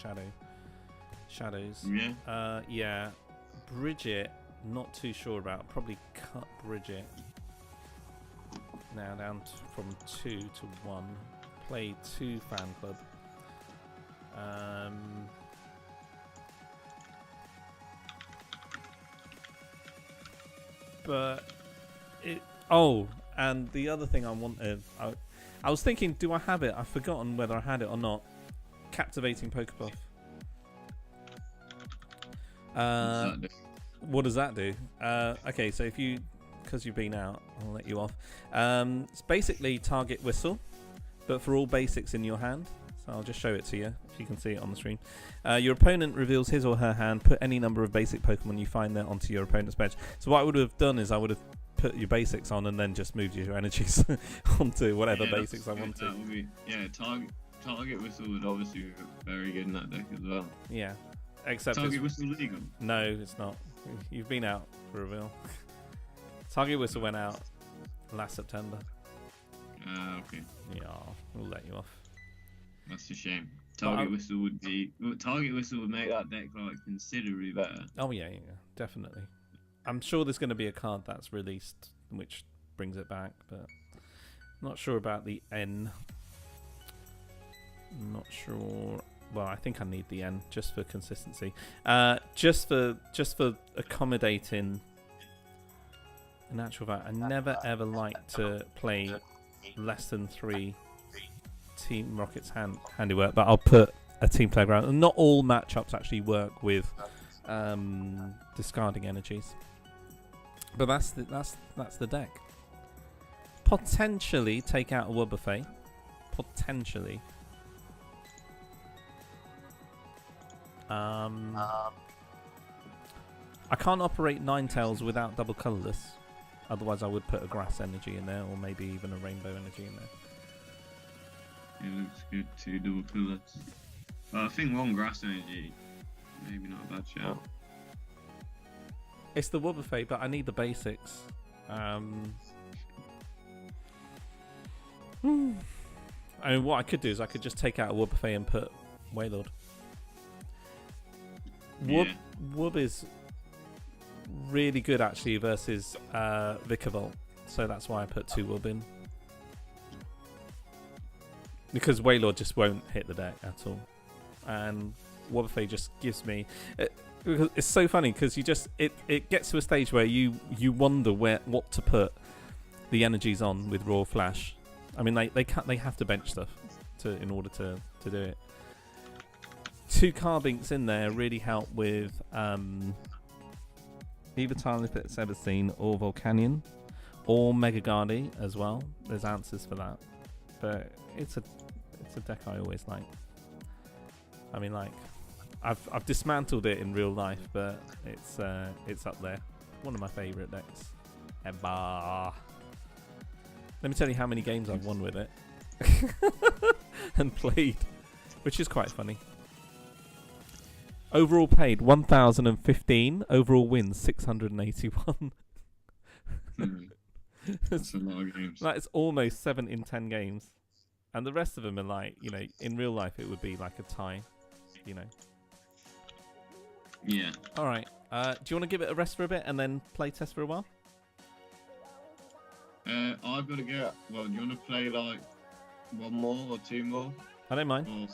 Shadows. Yeah. Yeah. Bridget, not too sure about. Probably cut Bridget. Now down from 2 to 1. Play 2 fan club. But it. Oh, and the other thing I wanted, I was thinking, do I have it? I've forgotten whether I had it or not. Captivating Pokepuff. What does that do? Okay, so because you've been out, I'll let you off. It's basically target whistle, but for all basics in your hand. So I'll just show it to you if you can see it on the screen. Your opponent reveals his or her hand. Put any number of basic Pokemon you find there onto your opponent's bench. So what I would have done is I would have put your basics on and then just moved your energies onto whatever basics I wanted. That would be, target whistle would obviously be very good in that deck as well. Yeah, except target whistle legal. No, it's not. You've been out for a reveal. Target whistle went out last September. Okay. Yeah, we'll let you off. That's a shame. Target whistle would make that deck like considerably better. Oh yeah, definitely. I'm sure there's going to be a card that's released which brings it back, but not sure about the N. Not sure. Well, I think I need the N just for consistency. Just for accommodating. In actual fact, I never ever like to play less than 3 Team Rocket's handiwork, but I'll put a team playground. And not all matchups actually work with discarding energies. But that's the deck. Potentially take out a Wobbuffet. Potentially. I can't operate Ninetales without double colourless. Otherwise I would put a grass energy in there, or maybe even a rainbow energy in there. It looks good, 2 double colours. I think 1 grass energy, maybe not a bad shout. It's the Wobbuffet, but I need the basics. I mean, what I could do is I could just take out a Wobbuffet and put Wailord. Wub is really good actually versus Vikavolt, so that's why I put 2 Wub in. Because Wailord just won't hit the deck at all, and Wobbuffet just gives me. It's so funny because it gets to a stage where you wonder what to put the energies on with Raw Flash. I mean they have to bench stuff in order to do it. 2 Carbinks in there really help with either Talon if it's ever seen, or Volcanion, or Mega Guardi as well. There's answers for that, but it's a deck I always like. I mean, like I've dismantled it in real life, but it's up there. One of my favourite decks ever. Let me tell you how many games I've won with it and played, which is quite funny. Overall paid 1,015. Overall wins 681. That's a lot of games. That is almost 7 in 10 games, and the rest of them are like, in real life it would be like a tie, Yeah. All right. Do you want to give it a rest for a bit and then play test for a while? I've got to go. Well, do you want to play like 1 more or 2 more? I don't mind. Or,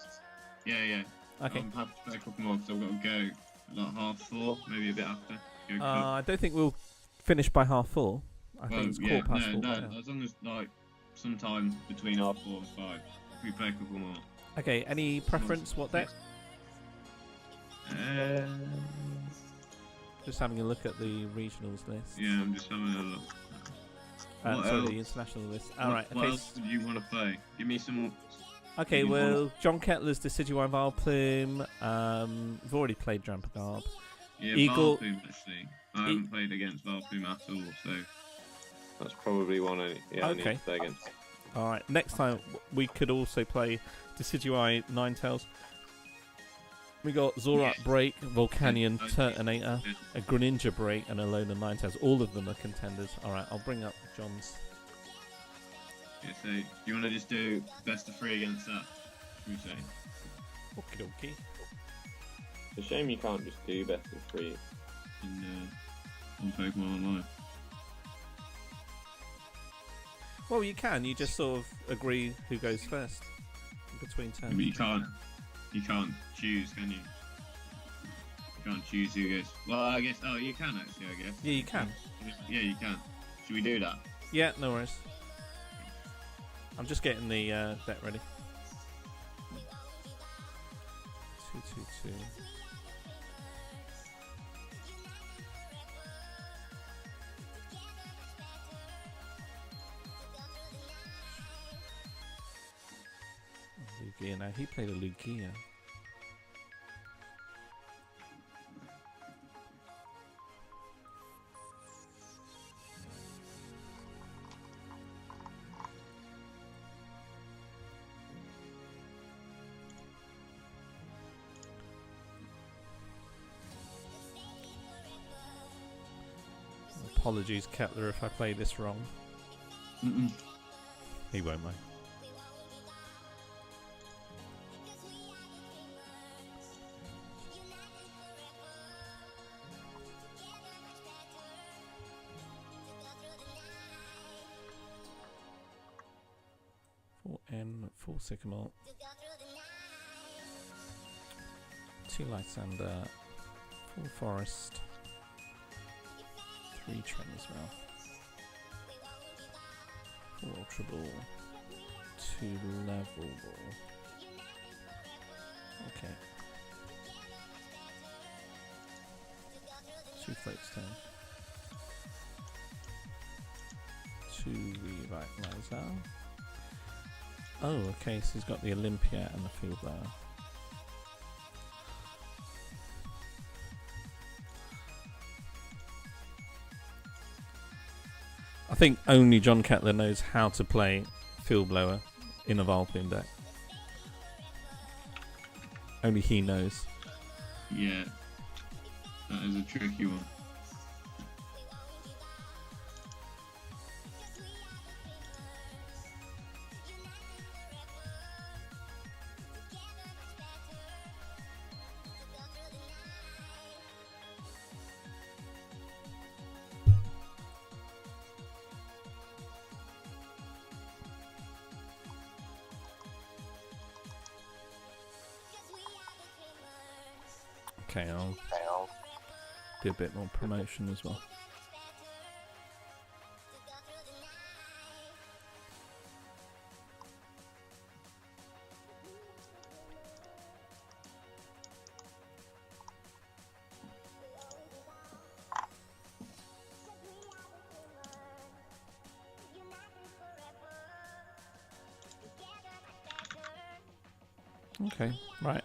yeah. Okay. I'm happy to play a couple more because I've got to go like 4:30, maybe a bit after. I don't think we'll finish by 4:30. I think it's 4:15. No, as long as like sometime between 4:30 and 5, we play a couple more. Okay. Any preference? What deck? Just having a look at the regionals list. Yeah, I'm just having a look. The international list. All right. What else do you want to play? Give me some. Okay, well, John Kettler's Decidueye Vileplume. We've already played Drampagard. Yeah, Eagle. Vileplume, actually. I haven't played against Vileplume at all, so. That's probably one I need to play against. Alright, next time we could also play Decidueye Ninetales. We got Zorak Break, Volcanion, Turtonator, a Greninja Break, and a Alola Ninetales. All of them are contenders. Alright, I'll bring up John's. Yeah, so you want to just do best of 3 against that? Should we say? Okie dokie. It's a shame you can't just do best of 3 on Pokemon Online. Well, you can. You just sort of agree who goes first between turns. But you can't choose, can you? You can't choose who goes. Well, I guess. Oh, you can actually. I guess. Yeah, you can. Yeah, you can. Should we do that? Yeah, no worries. I'm just getting the deck ready. 2-2-2. Leave Lugia now. He played a Lugia. Apologies, Kepler, if I play this wrong. He won't mind. Full Sycamore. 2 Lysander. Full Forest. 3 Train as well. 4 Ultra Ball. 2 Level Ball. Okay. 2 Floatstone. 2 Revitalizer. Oh, okay, so he's got the Olympia and the Field Blower. I think only John Kettler knows how to play Field Blower in a Vulpine deck. Only he knows. Yeah, that is a tricky one. Okay, I'll do a bit more promotion as well. Okay, right.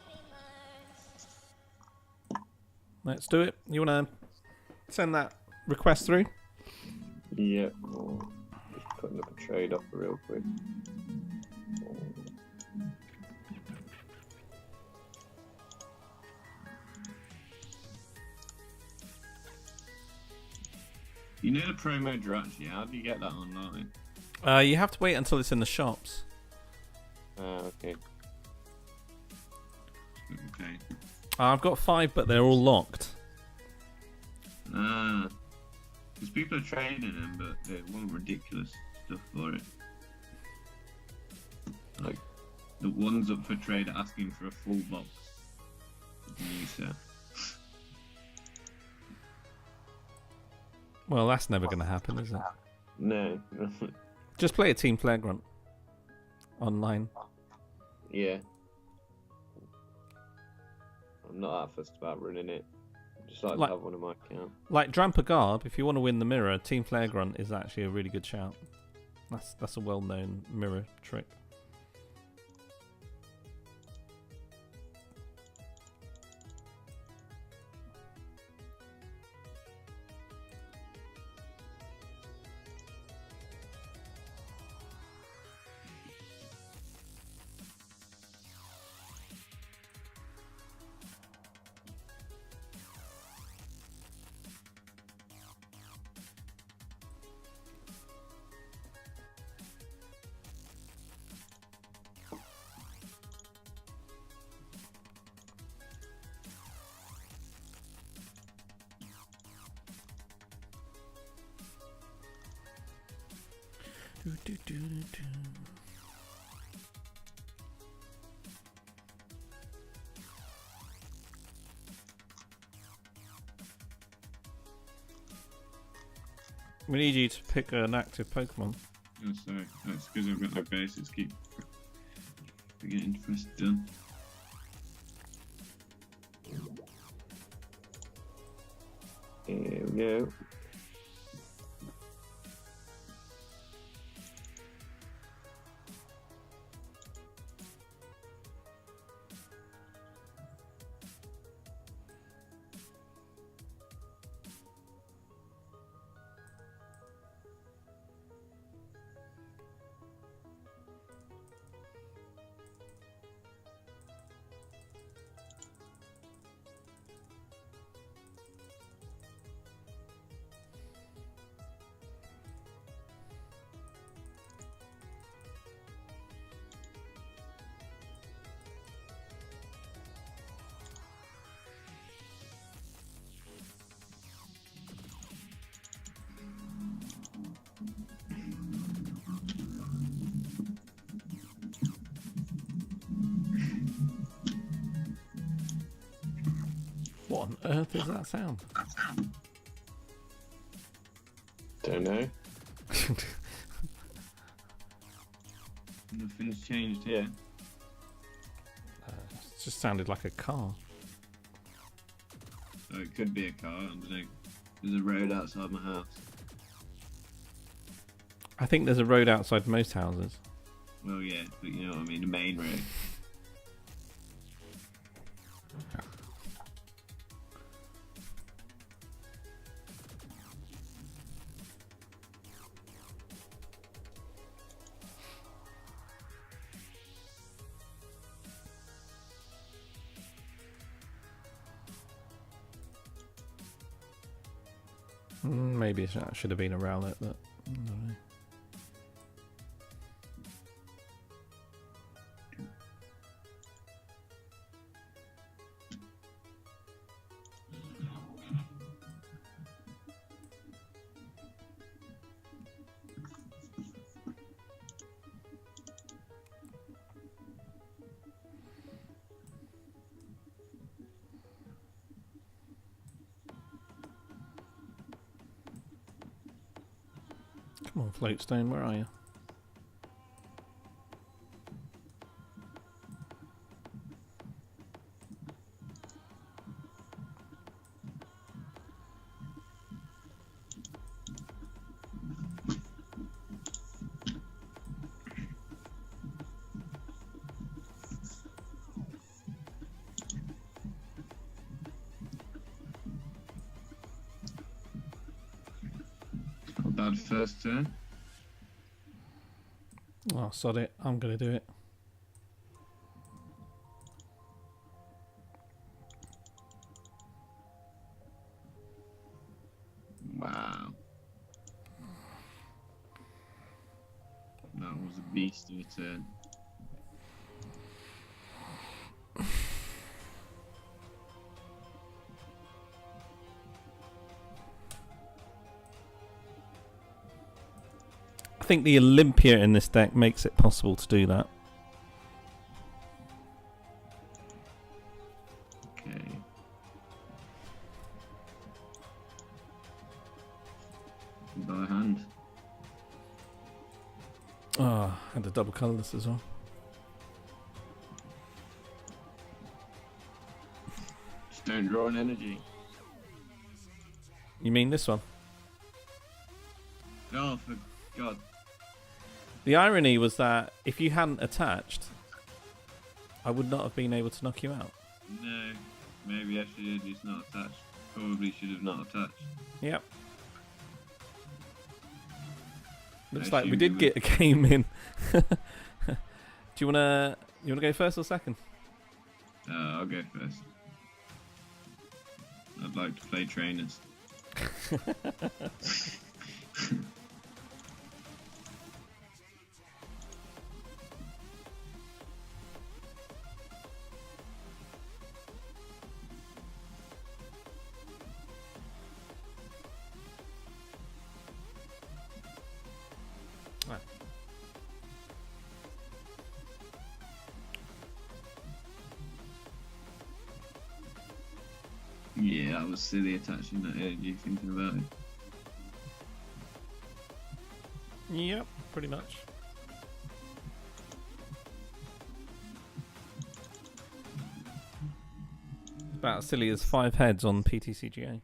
Let's do it. You want to send that request through? Yeah. Just putting up a trade offer real quick. You need a promo Jirachi. How do you get that online? You have to wait until it's in the shops. Okay. Okay. I've got 5, but they're all locked. Because people are trading them, but they want ridiculous stuff for it. Like, the ones up for trade are asking for a full box of the new set. Well, that's never going to happen, is it? No. Just play a Team Flagrant online. Yeah. I'm not that fussed about running it. I just like to have one in my account. Like Drampa Garb, if you want to win the mirror, Team Flagrant is actually a really good shout. That's a well-known mirror trick. We need you to pick an active Pokemon. Oh, sorry. That's because I've got no bases. Keep forgetting to press done. Here we go. What on earth is that sound? Don't know. Nothing's changed here. It just sounded like a car. Oh, it could be a car. I don't know. There's a road outside my house. I think there's a road outside most houses. Well, yeah, but you know what I mean, the main road. Maybe it should have been a rowlet, but I don't know. Come on, Floatstone, where are you? Not bad first turn. Oh, sod it. I'm going to do it. Wow. That was a beast of a turn. I think the Olympia in this deck makes it possible to do that. Okay. By hand. Oh, and a double colourless as well. Just don't draw an energy. You mean this one? Oh, for God. The irony was that if you hadn't attached, I would not have been able to knock you out. No. Maybe I should have just not attached. Probably should have not attached. Yep. Looks I like we assumed did you get a game in. Do you wanna go first or second? I'll go first. I'd like to play trainers. Right. Yeah, that was silly attaching that energy thinking about it. Yep, pretty much. About as silly as 5 heads on PTCGA.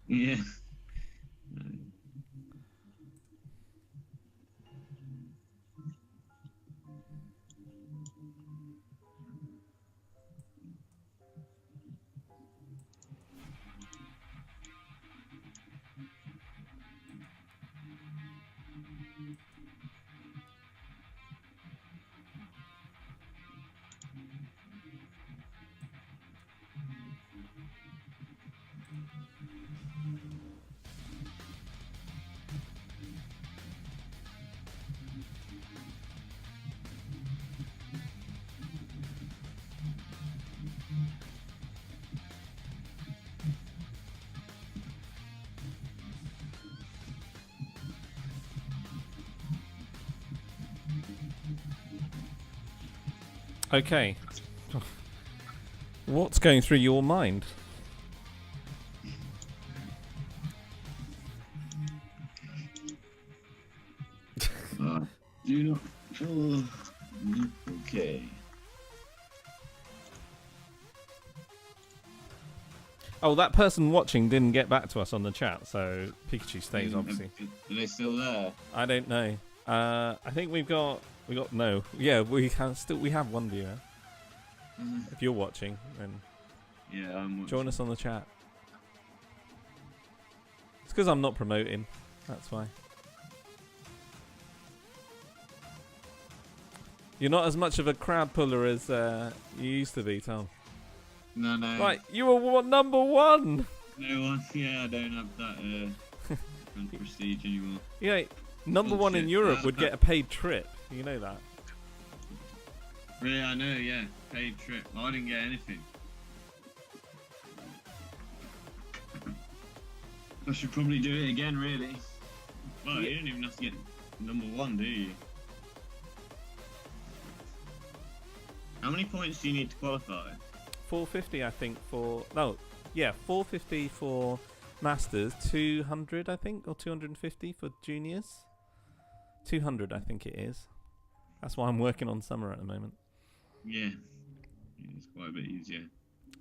Yeah. Okay. What's going through your mind? Do not. Oh, okay. Oh, that person watching didn't get back to us on the chat, so Pikachu stays, obviously. Are they still there? I don't know. I think we got no. Yeah, we have one viewer. If you're watching, then Yeah, I'm watching. join us on the chat. It's because I'm not promoting. That's why. You're not as much of a crowd puller as you used to be, Tom. No. Right, you were number one. No one. Yeah, I don't have that prestige anymore. Yeah, number one in Europe would get a paid trip. You know that. Really, I know. Yeah, paid trip. I didn't get anything. I should probably do it again, really. Well, you don't even have to get number one, do you? How many points do you need to qualify? 450, I think, for 450 for Masters, 200, I think, or 250 for Juniors. 200, I think it is. That's why I'm working on Summer at the moment. Yeah, it's quite a bit easier.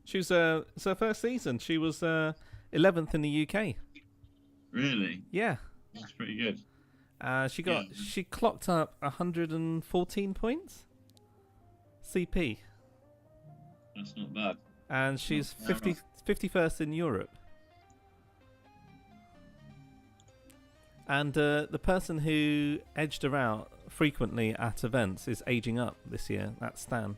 She was it's her first season. She was 11th in the UK. Really? Yeah. That's pretty good. She clocked up 114 points. CP. That's not bad. And she's 51st in Europe. And the person who edged her out frequently at events is aging up this year. That's Stan.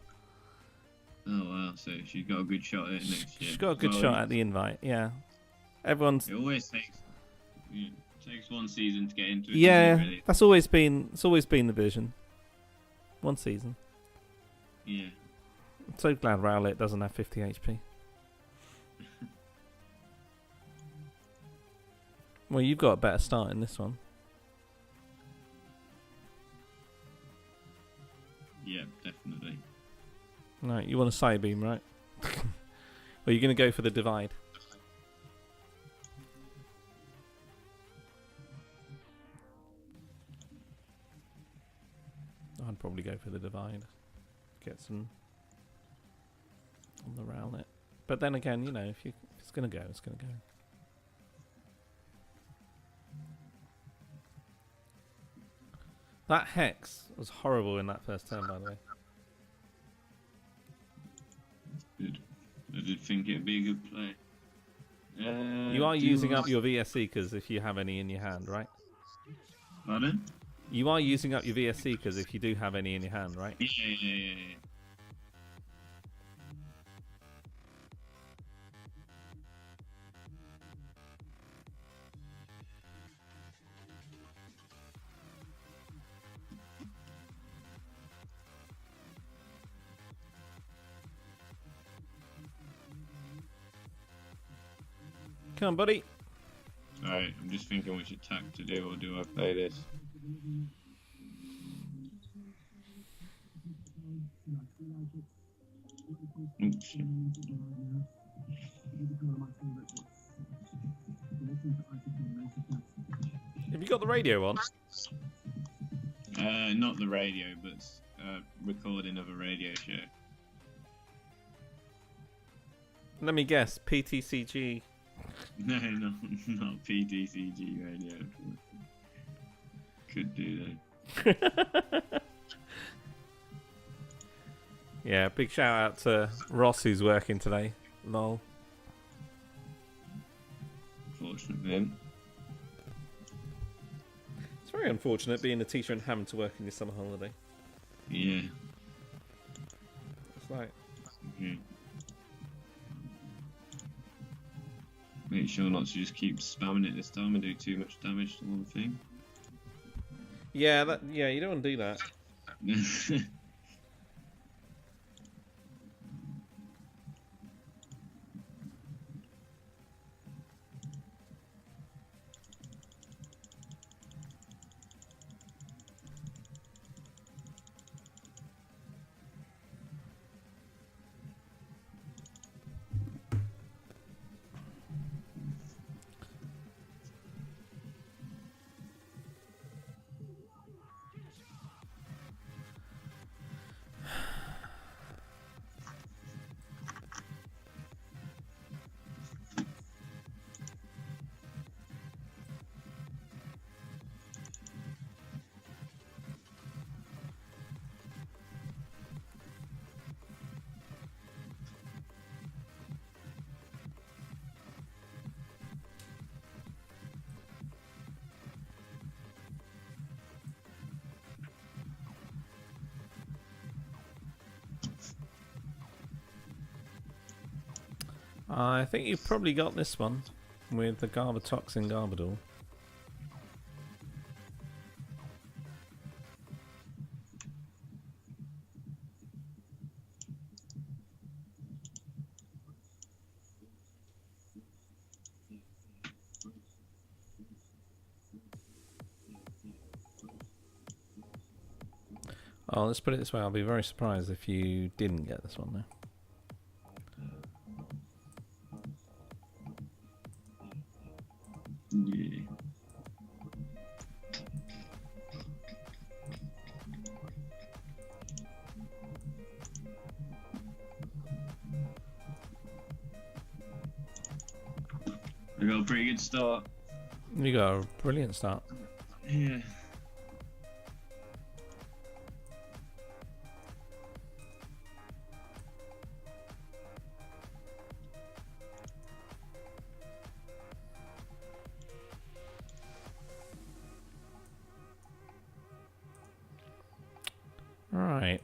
Oh wow, so she's got a good shot at it next year. She's got a good shot at the invite, yeah. Everyone's... It always takes one season to get into it. Yeah, really? it's always been the vision. One season. Yeah. I'm so glad Rowlet doesn't have 50 HP. Well, you've got a better start in this one. Yeah, definitely. Right, you want a side beam, right? Or are you going to go for the divide? I'd probably go for the divide. Get some on the Rowlet. But then again, you know, if it's going to go, it's going to go. That Hex was horrible in that first turn, by the way. Good. I did think it'd be a good play. You are using up your VS Seekers if you have any in your hand, right? Pardon? You are using up your VS Seekers if you do have any in your hand, right? Yeah. Come on, buddy. Alright, I'm just thinking which attack to do, or do I play this? Oops. Have you got the radio on? Not the radio, but recording of a radio show. Let me guess, PTCG. No, not PTCG radio. Could do though. Yeah, big shout out to Ross who's working today. Lol. Fortunate for him. It's very unfortunate being a teacher and having to work in your summer holiday. Yeah. It's like... Yeah. Make sure not to just keep spamming it this time and do too much damage to one thing. Yeah, you don't want to do that. I think you've probably got this one with the Garbatoxin Garbodor. Oh, let's put it this way. I'll be very surprised if you didn't get this one though. Yeah. We got a pretty good start. You got a brilliant start. Yeah. Right.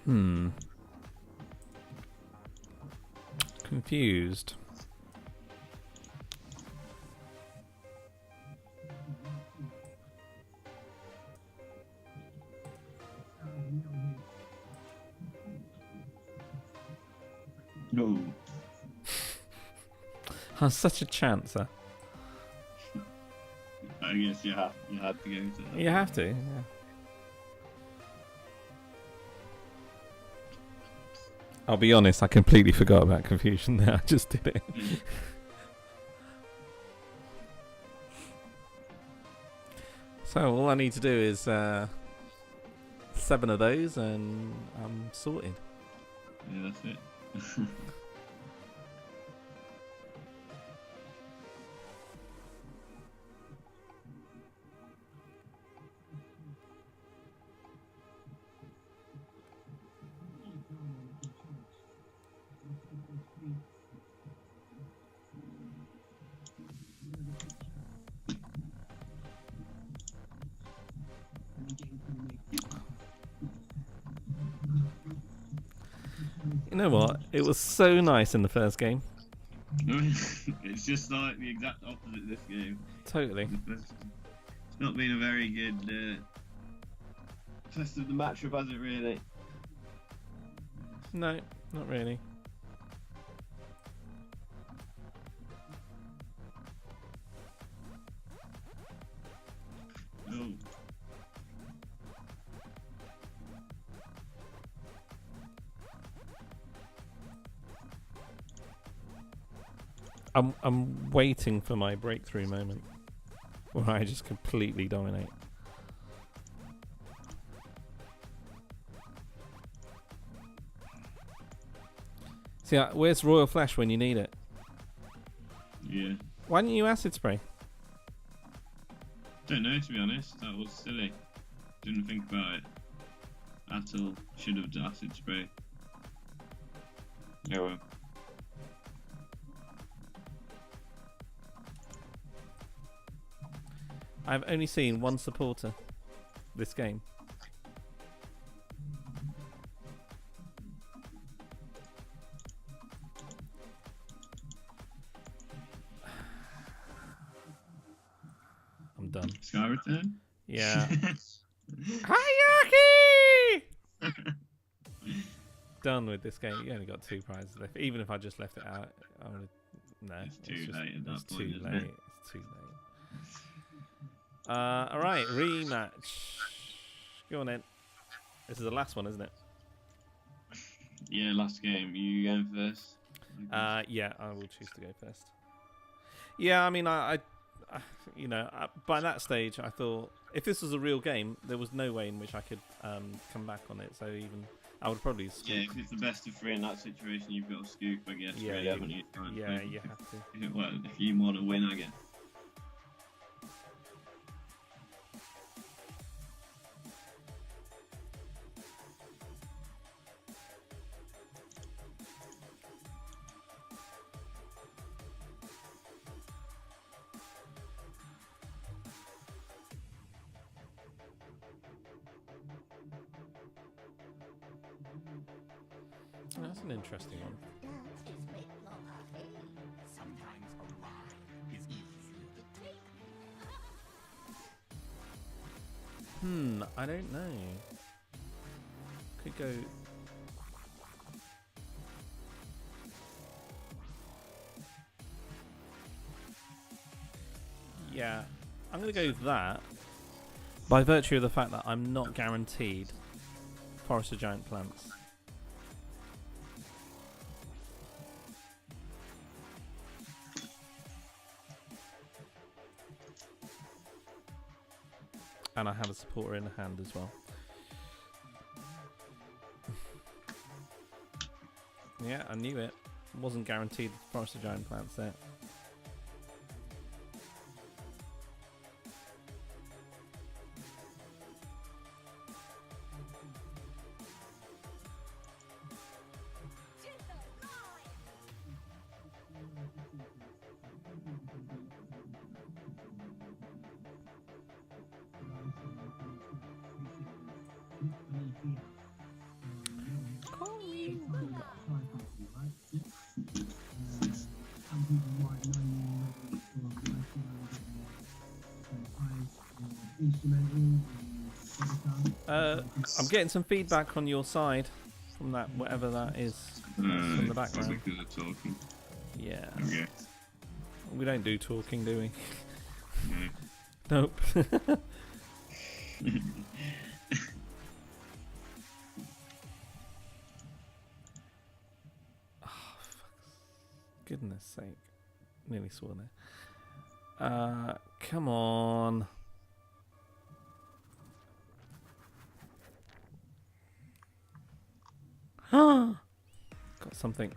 Hmm. Confused. No. I'm such a chancer. I guess you had to go to that. You have to. Yeah. I'll be honest, I completely forgot about confusion there. I just did it. So all I need to do is 7 of those and I'm sorted. Yeah, that's it. You know what? It was so nice in the first game. It's just like the exact opposite this game. Totally. It's not been a very good test of the matchup, has it really? No, not really. No. I'm waiting for my breakthrough moment where I just completely dominate. See, where's Royal Flash when you need it? Yeah. Why didn't you acid spray? Don't know, to be honest. That was silly. Didn't think about it at all. Should have acid spray. Oh well. I've only seen one supporter this game. done. Sky Return? Yeah. Hayaki! Done with this game. You only got 2 prizes left. Even if I just left it out, I would. No, It's too late at that it's point, too isn't late. it? It's too late. All right, rematch. Go on in. This is the last one, isn't it? Yeah, last game. You going first? Yeah, I will choose to go first. Yeah, I mean, I you know, by that stage, I thought if this was a real game, there was no way in which I could come back on it. So even I would probably scoop. Yeah, if it's the best of 3 in that situation, you've got to scoop, I guess. Yeah, really, haven't you? Yeah, you have to. If you want to win, I guess. Oh, that's an interesting one. I don't know. Could go. Yeah, I'm gonna go with that. By virtue of the fact that I'm not guaranteed Forest of Giant Plants. And I have a supporter in hand as well. Yeah, I knew it. Wasn't guaranteed Forest of Giant Plants there. I'm getting some feedback on your side from that, whatever that is, from the background. Because of talking. Yeah. Okay. We don't do talking, do we? No. Nope. Oh, goodness sake. Nearly swore there. Come on. Got something.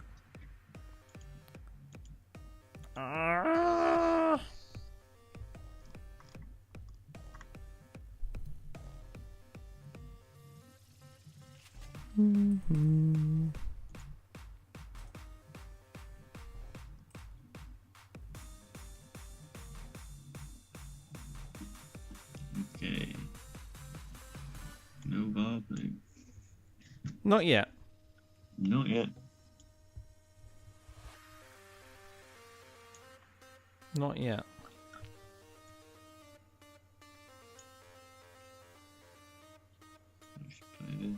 Okay. No barbling. Not yet. Not yet. Not yet. Let's play this.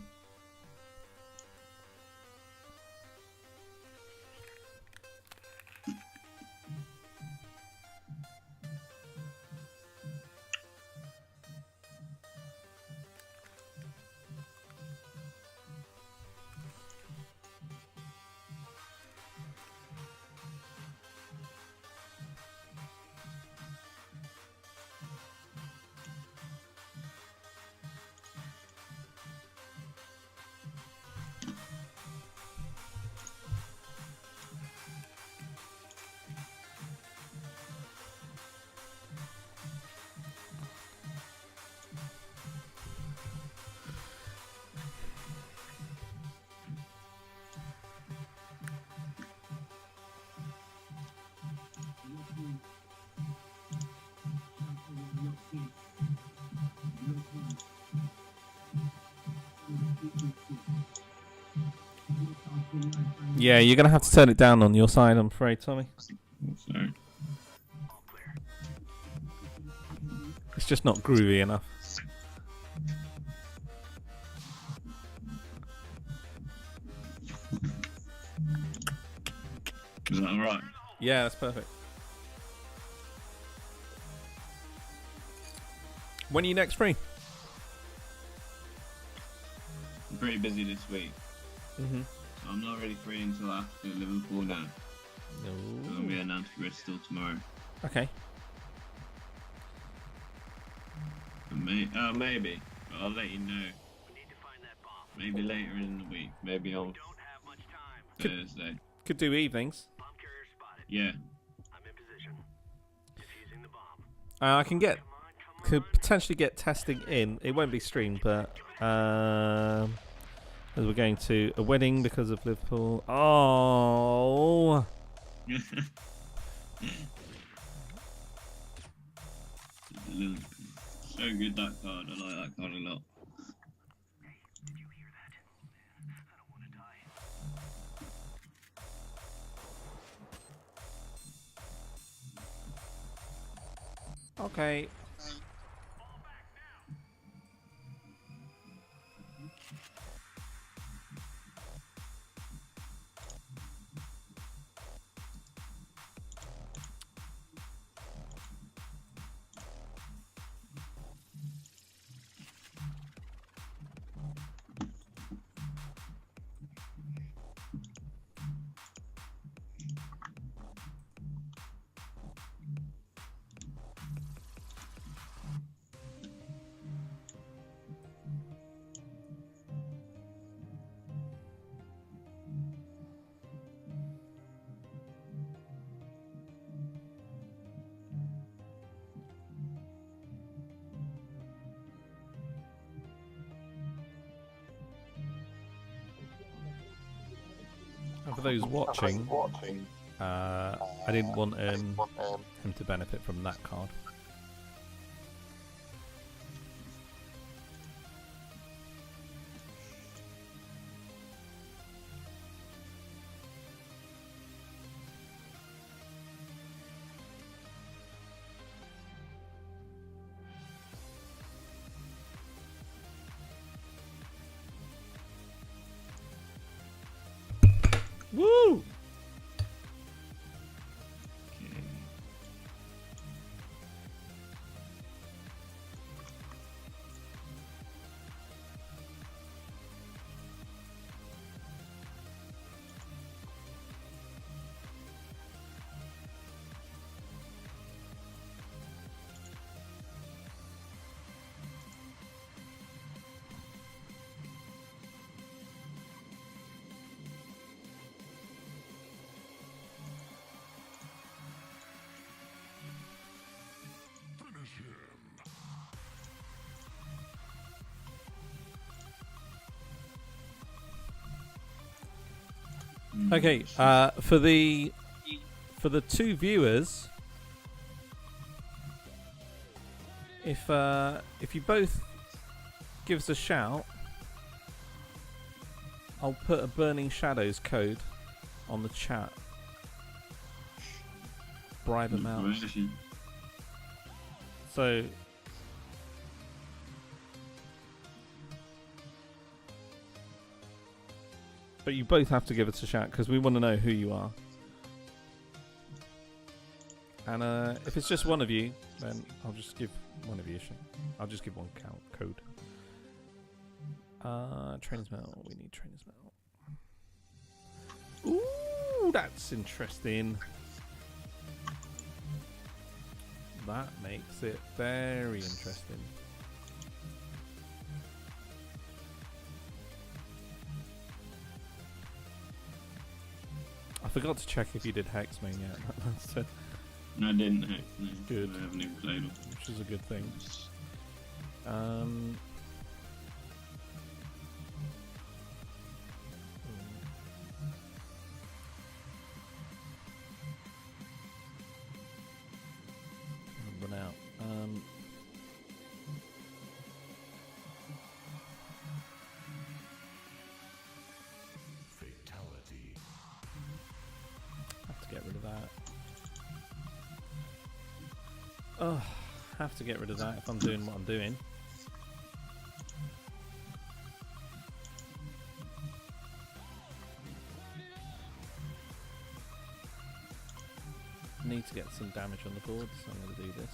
Yeah, you're gonna have to turn it down on your side, I'm afraid, Tommy. Sorry. It's just not groovy enough. Is that alright? Yeah, that's perfect. When are you next free? I'm pretty busy this week. Mm-hmm. So I'm not really free until after Liverpool now. So I'll be announced for Bristol tomorrow. Okay. Maybe. But I'll let you know. Maybe later in the week. Maybe on Thursday. Could do evenings. Yeah. I could potentially get testing in. It won't be streamed, but as we're going to a wedding because of Liverpool. Oh. So good, that card. I like that card a lot. Okay. For those watching, I didn't want him to benefit from that card. Woo! Okay, for the two viewers, if you both give us a shout, I'll put a Burning Shadows code on the chat. Bribe them out. So. But you both have to give us a shout because we want to know who you are. And if it's just one of you, then I'll just give one of you a shout. I'll just give one code. Trainer's Mail. We need Trainer's Mail. Ooh, that's interesting. That makes it very interesting. I forgot to check if you did Hexmane yet. No, I didn't. No. Good. I haven't even played it. Which is a good thing. Run out. Get rid of that. Oh, have to get rid of that if I'm doing what I'm doing. Need to get some damage on the board, so I'm going to do this.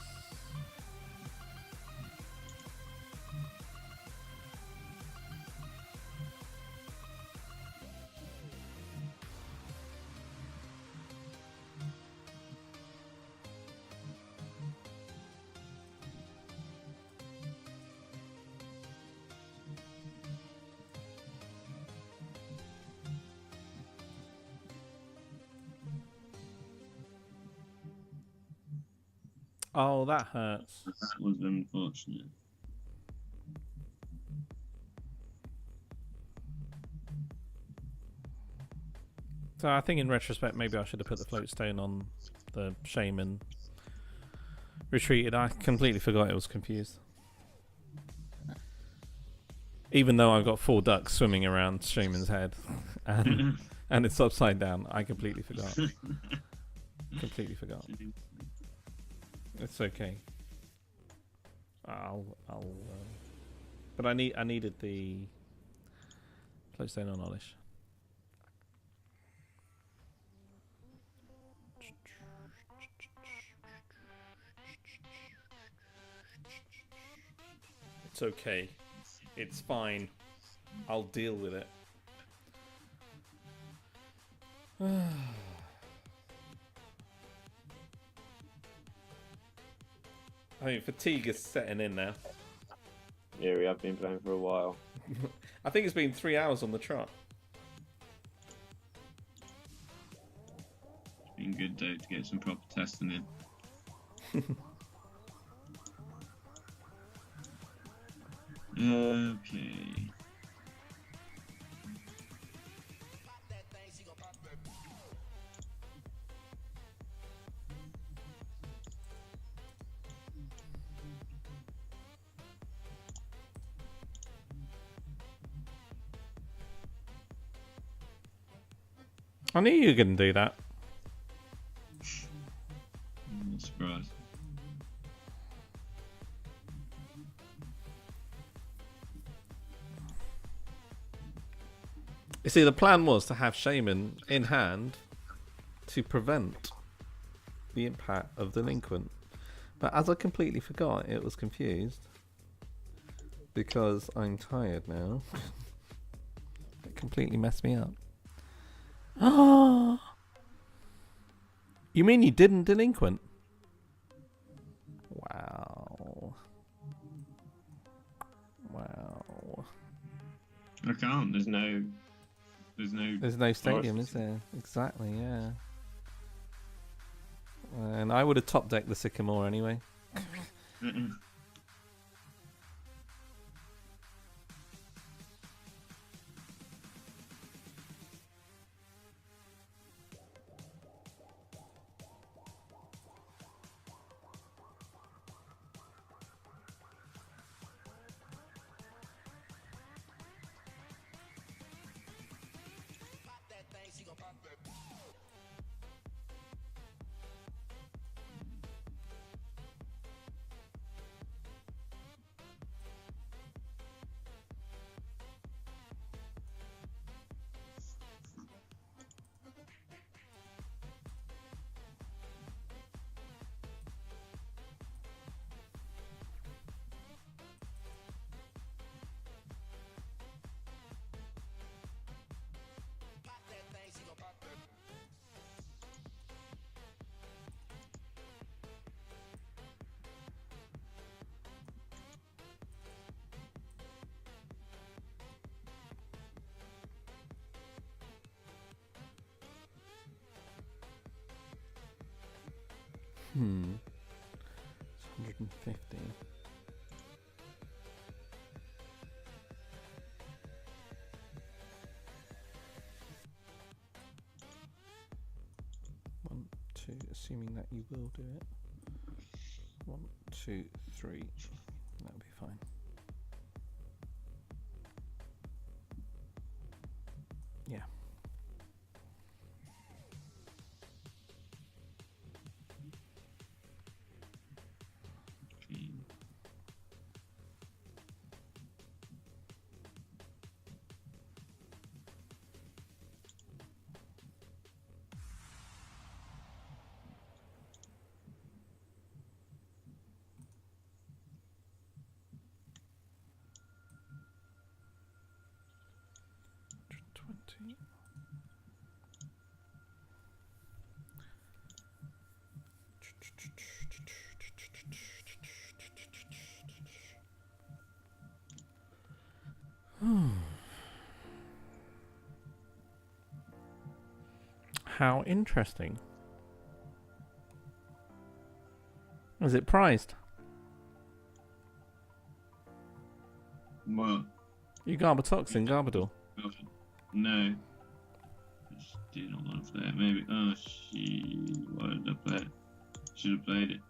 Oh, that hurts. That was unfortunate. So I think in retrospect, maybe I should have put the float stone on the shaman. Retreated. I completely forgot it was confused. Even though I've got 4 ducks swimming around shaman's head, and it's upside down, I completely forgot. Completely forgot. It's okay. But I needed the float stone on Olish. It's okay. It's fine. I'll deal with it. I mean, fatigue is setting in now. Yeah, we have been playing for a while. I think it's been 3 hours on the trot. It's been good though to get some proper testing in. Okay. I knew you were going to do that. I'm not surprised. You see, the plan was to have Shaman in hand to prevent the impact of Delinquent. But as I completely forgot, it was confused. Because I'm tired now. It completely messed me up. Oh! You mean you didn't Delinquent? Wow. Wow. I can't. There's no stadium, is there? Exactly, yeah. And I would have top decked the Sycamore anyway. It's 150. One, two, assuming that you will do it. 1, 2, 3. That'll be fine. Yeah. Okay. How interesting. Is it prized? What? You Garbotoxin, Garbodor. No. I just did not want to play it. Maybe. Oh, why did I play it? Should have played it.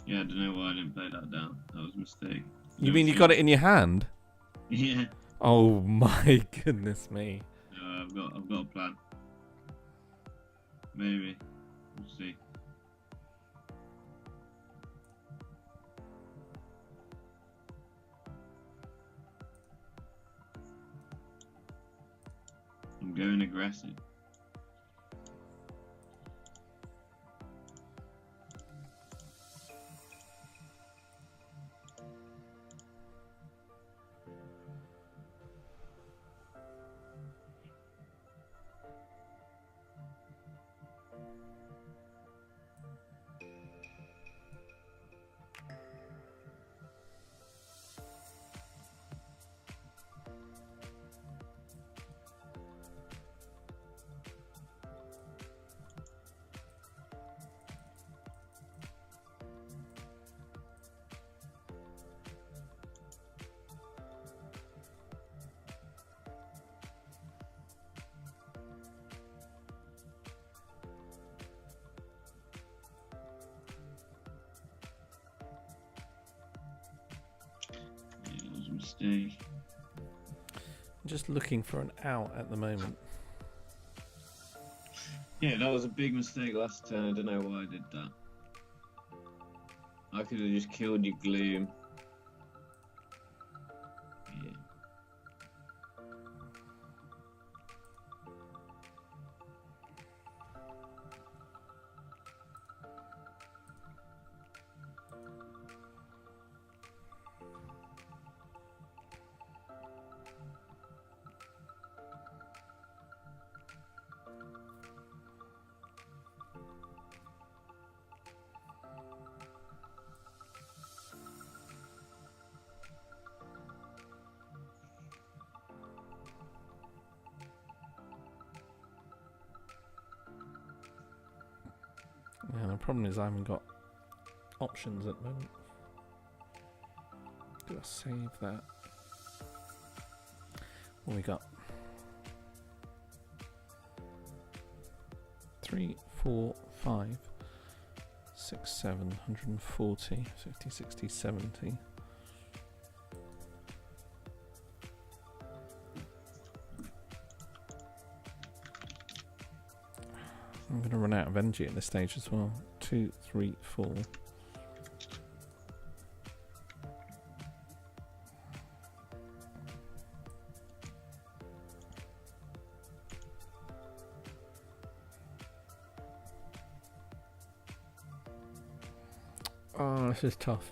Yeah, I don't know why I didn't play that down. That was a mistake. You mean you got it in your hand? Yeah. Oh my goodness me. No, I've got a plan. Maybe. We'll see. I'm going aggressive. Mistake. I'm just looking for an out at the moment. Yeah, that was a big mistake last turn. I don't know why I did that. I could have just killed your Gloom. Yeah. Yeah, the problem is I haven't got options at the moment. Do I save that? What we got? 3, 4, 5, 6, 7, 140, 50, 60, 70. I'm going to run out of energy at this stage as well. 2, 3, 4. Oh, this is tough.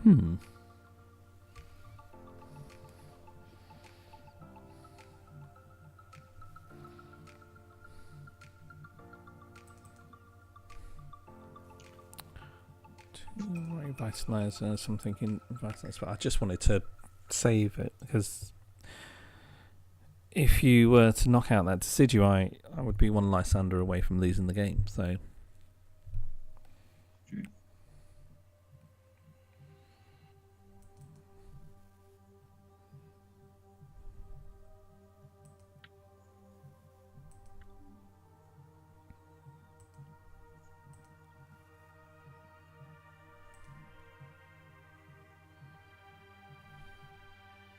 Hmm. Revitalizers, I'm thinking Revitalizer, but I just wanted to save it because if you were to knock out that Decidueye, I would be one Lysander away from losing the game, so.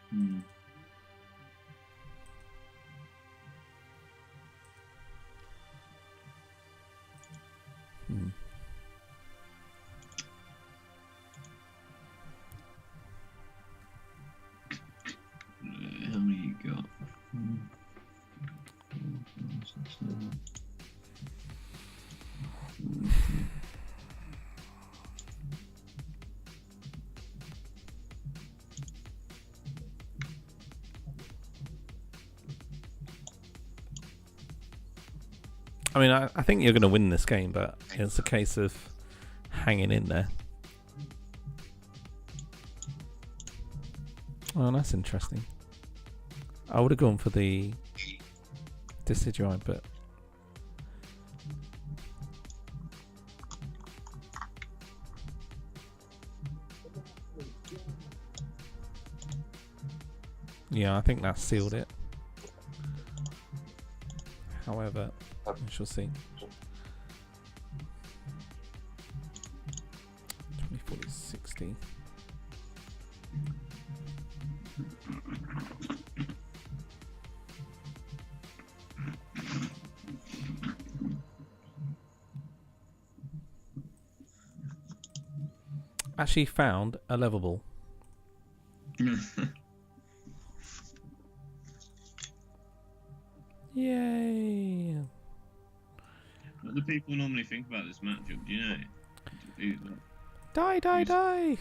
Hmm. Hmm. How many you got? Hmm. I mean, I think you're going to win this game, but it's a case of hanging in there. Oh, that's interesting. I would have gone for the Decidueye, but yeah, I think that sealed it. However, we shall see. 20, 40, 60. Actually found a level ball. Yay! What do people normally think about this matchup? Do you know? Die, die, die!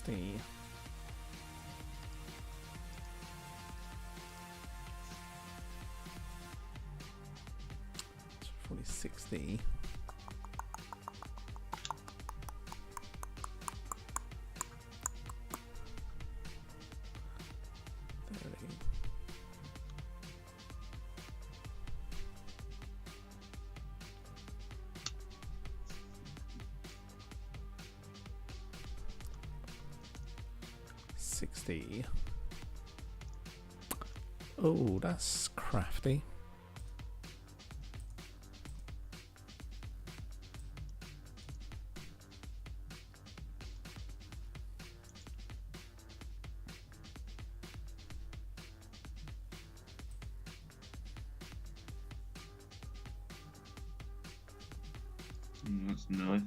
See. 40, 60. Oh, that's crafty. That's nice.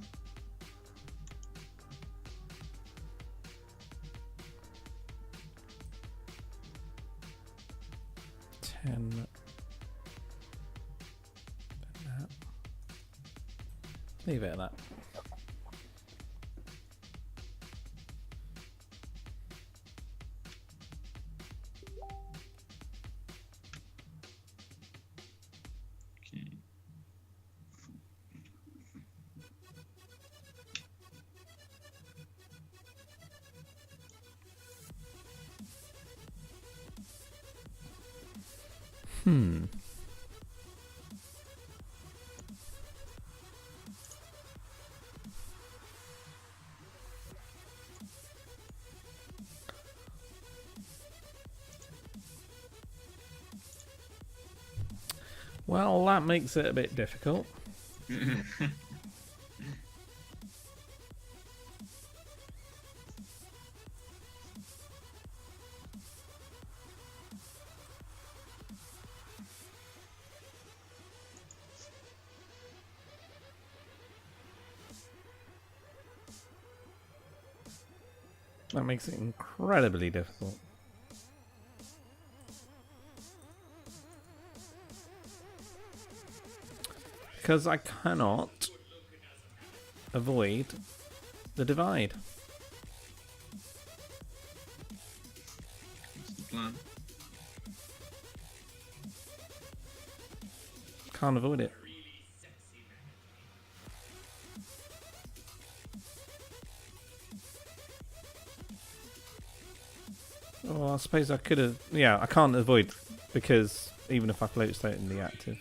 Leave it at that. Okay. Well, that makes it a bit difficult. That makes it incredibly difficult. Because I cannot avoid the divide. What's the plan? Can't avoid it. Oh, I suppose I could have. Yeah, I can't avoid because even if I float state in the active.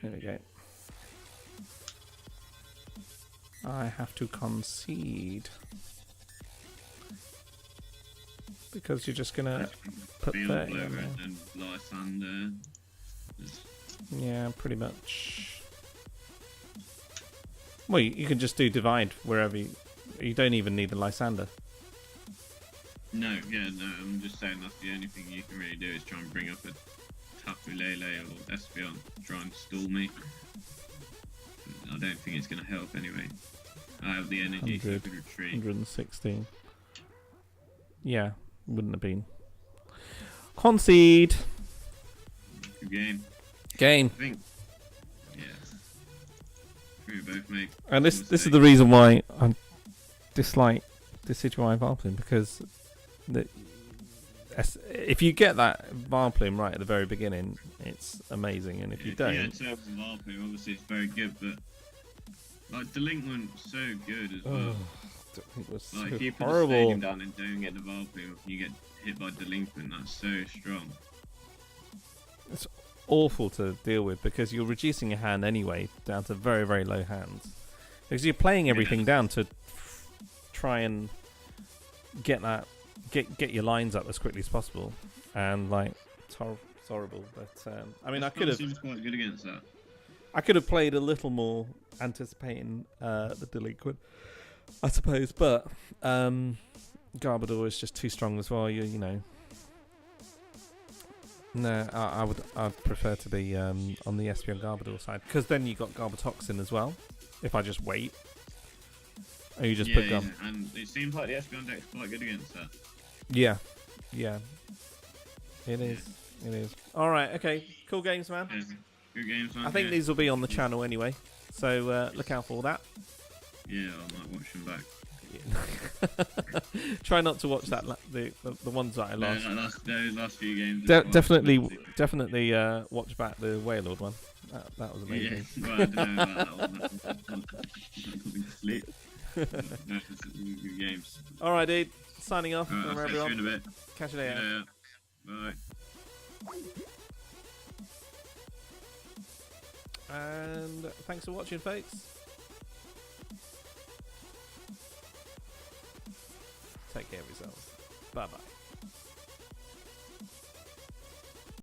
There we go. I have to concede because you're just gonna put 30 on there. And Lysander. Yeah, pretty much. Well, you can just do divide wherever you don't even need the Lysander. No, I'm just saying that's the only thing you can really do is try and bring up a Tapu Lele or Espeon to try and stall me. I don't think it's going to help anyway. I have the energy to retreat. 116. Yeah, wouldn't have been. Concede. Good game. Game. I think. Yeah. We both make. And this is the reason why I dislike Decidueye Vileplume, because if you get that Vileplume right at the very beginning, it's amazing, and if you don't, yeah, Vileplume obviously it's very good, but like Delinquent's so good as well. It was like so if you put horrible. the stadium down and don't get the Vileplume, you get hit by Delinquent. That's so strong. It's awful to deal with because you're reducing your hand anyway down to very, very low hands, because you're playing everything down to try and get your lines up as quickly as possible, and like it's horrible. But I mean, I could have. Seems quite good against that. I could have played a little more anticipating the Delinquent, I suppose, but Garbodor is just too strong as well. You know. No, I'd prefer to be on the Espeon Garbodor side, because then you got Garbotoxin as well. If I just wait, or you just put and it seems like the Espeon deck's quite good against that. Yeah, it is. It is. All right, okay, cool games, man. Yeah. Good games, man. I think these will be on the channel anyway, so look out for that. Yeah, I might watch them back. Try not to watch that the ones that I lost. Those last few games. Definitely watch back the Wailord one. That was amazing. Yeah, well, I don't know about that one. That put me to sleep. No, good games. All right, dude. Signing off. Right, I'll catch you in a bit. Catch you later. Yeah. Bye. And thanks for watching, folks. Take care of yourselves. Bye bye.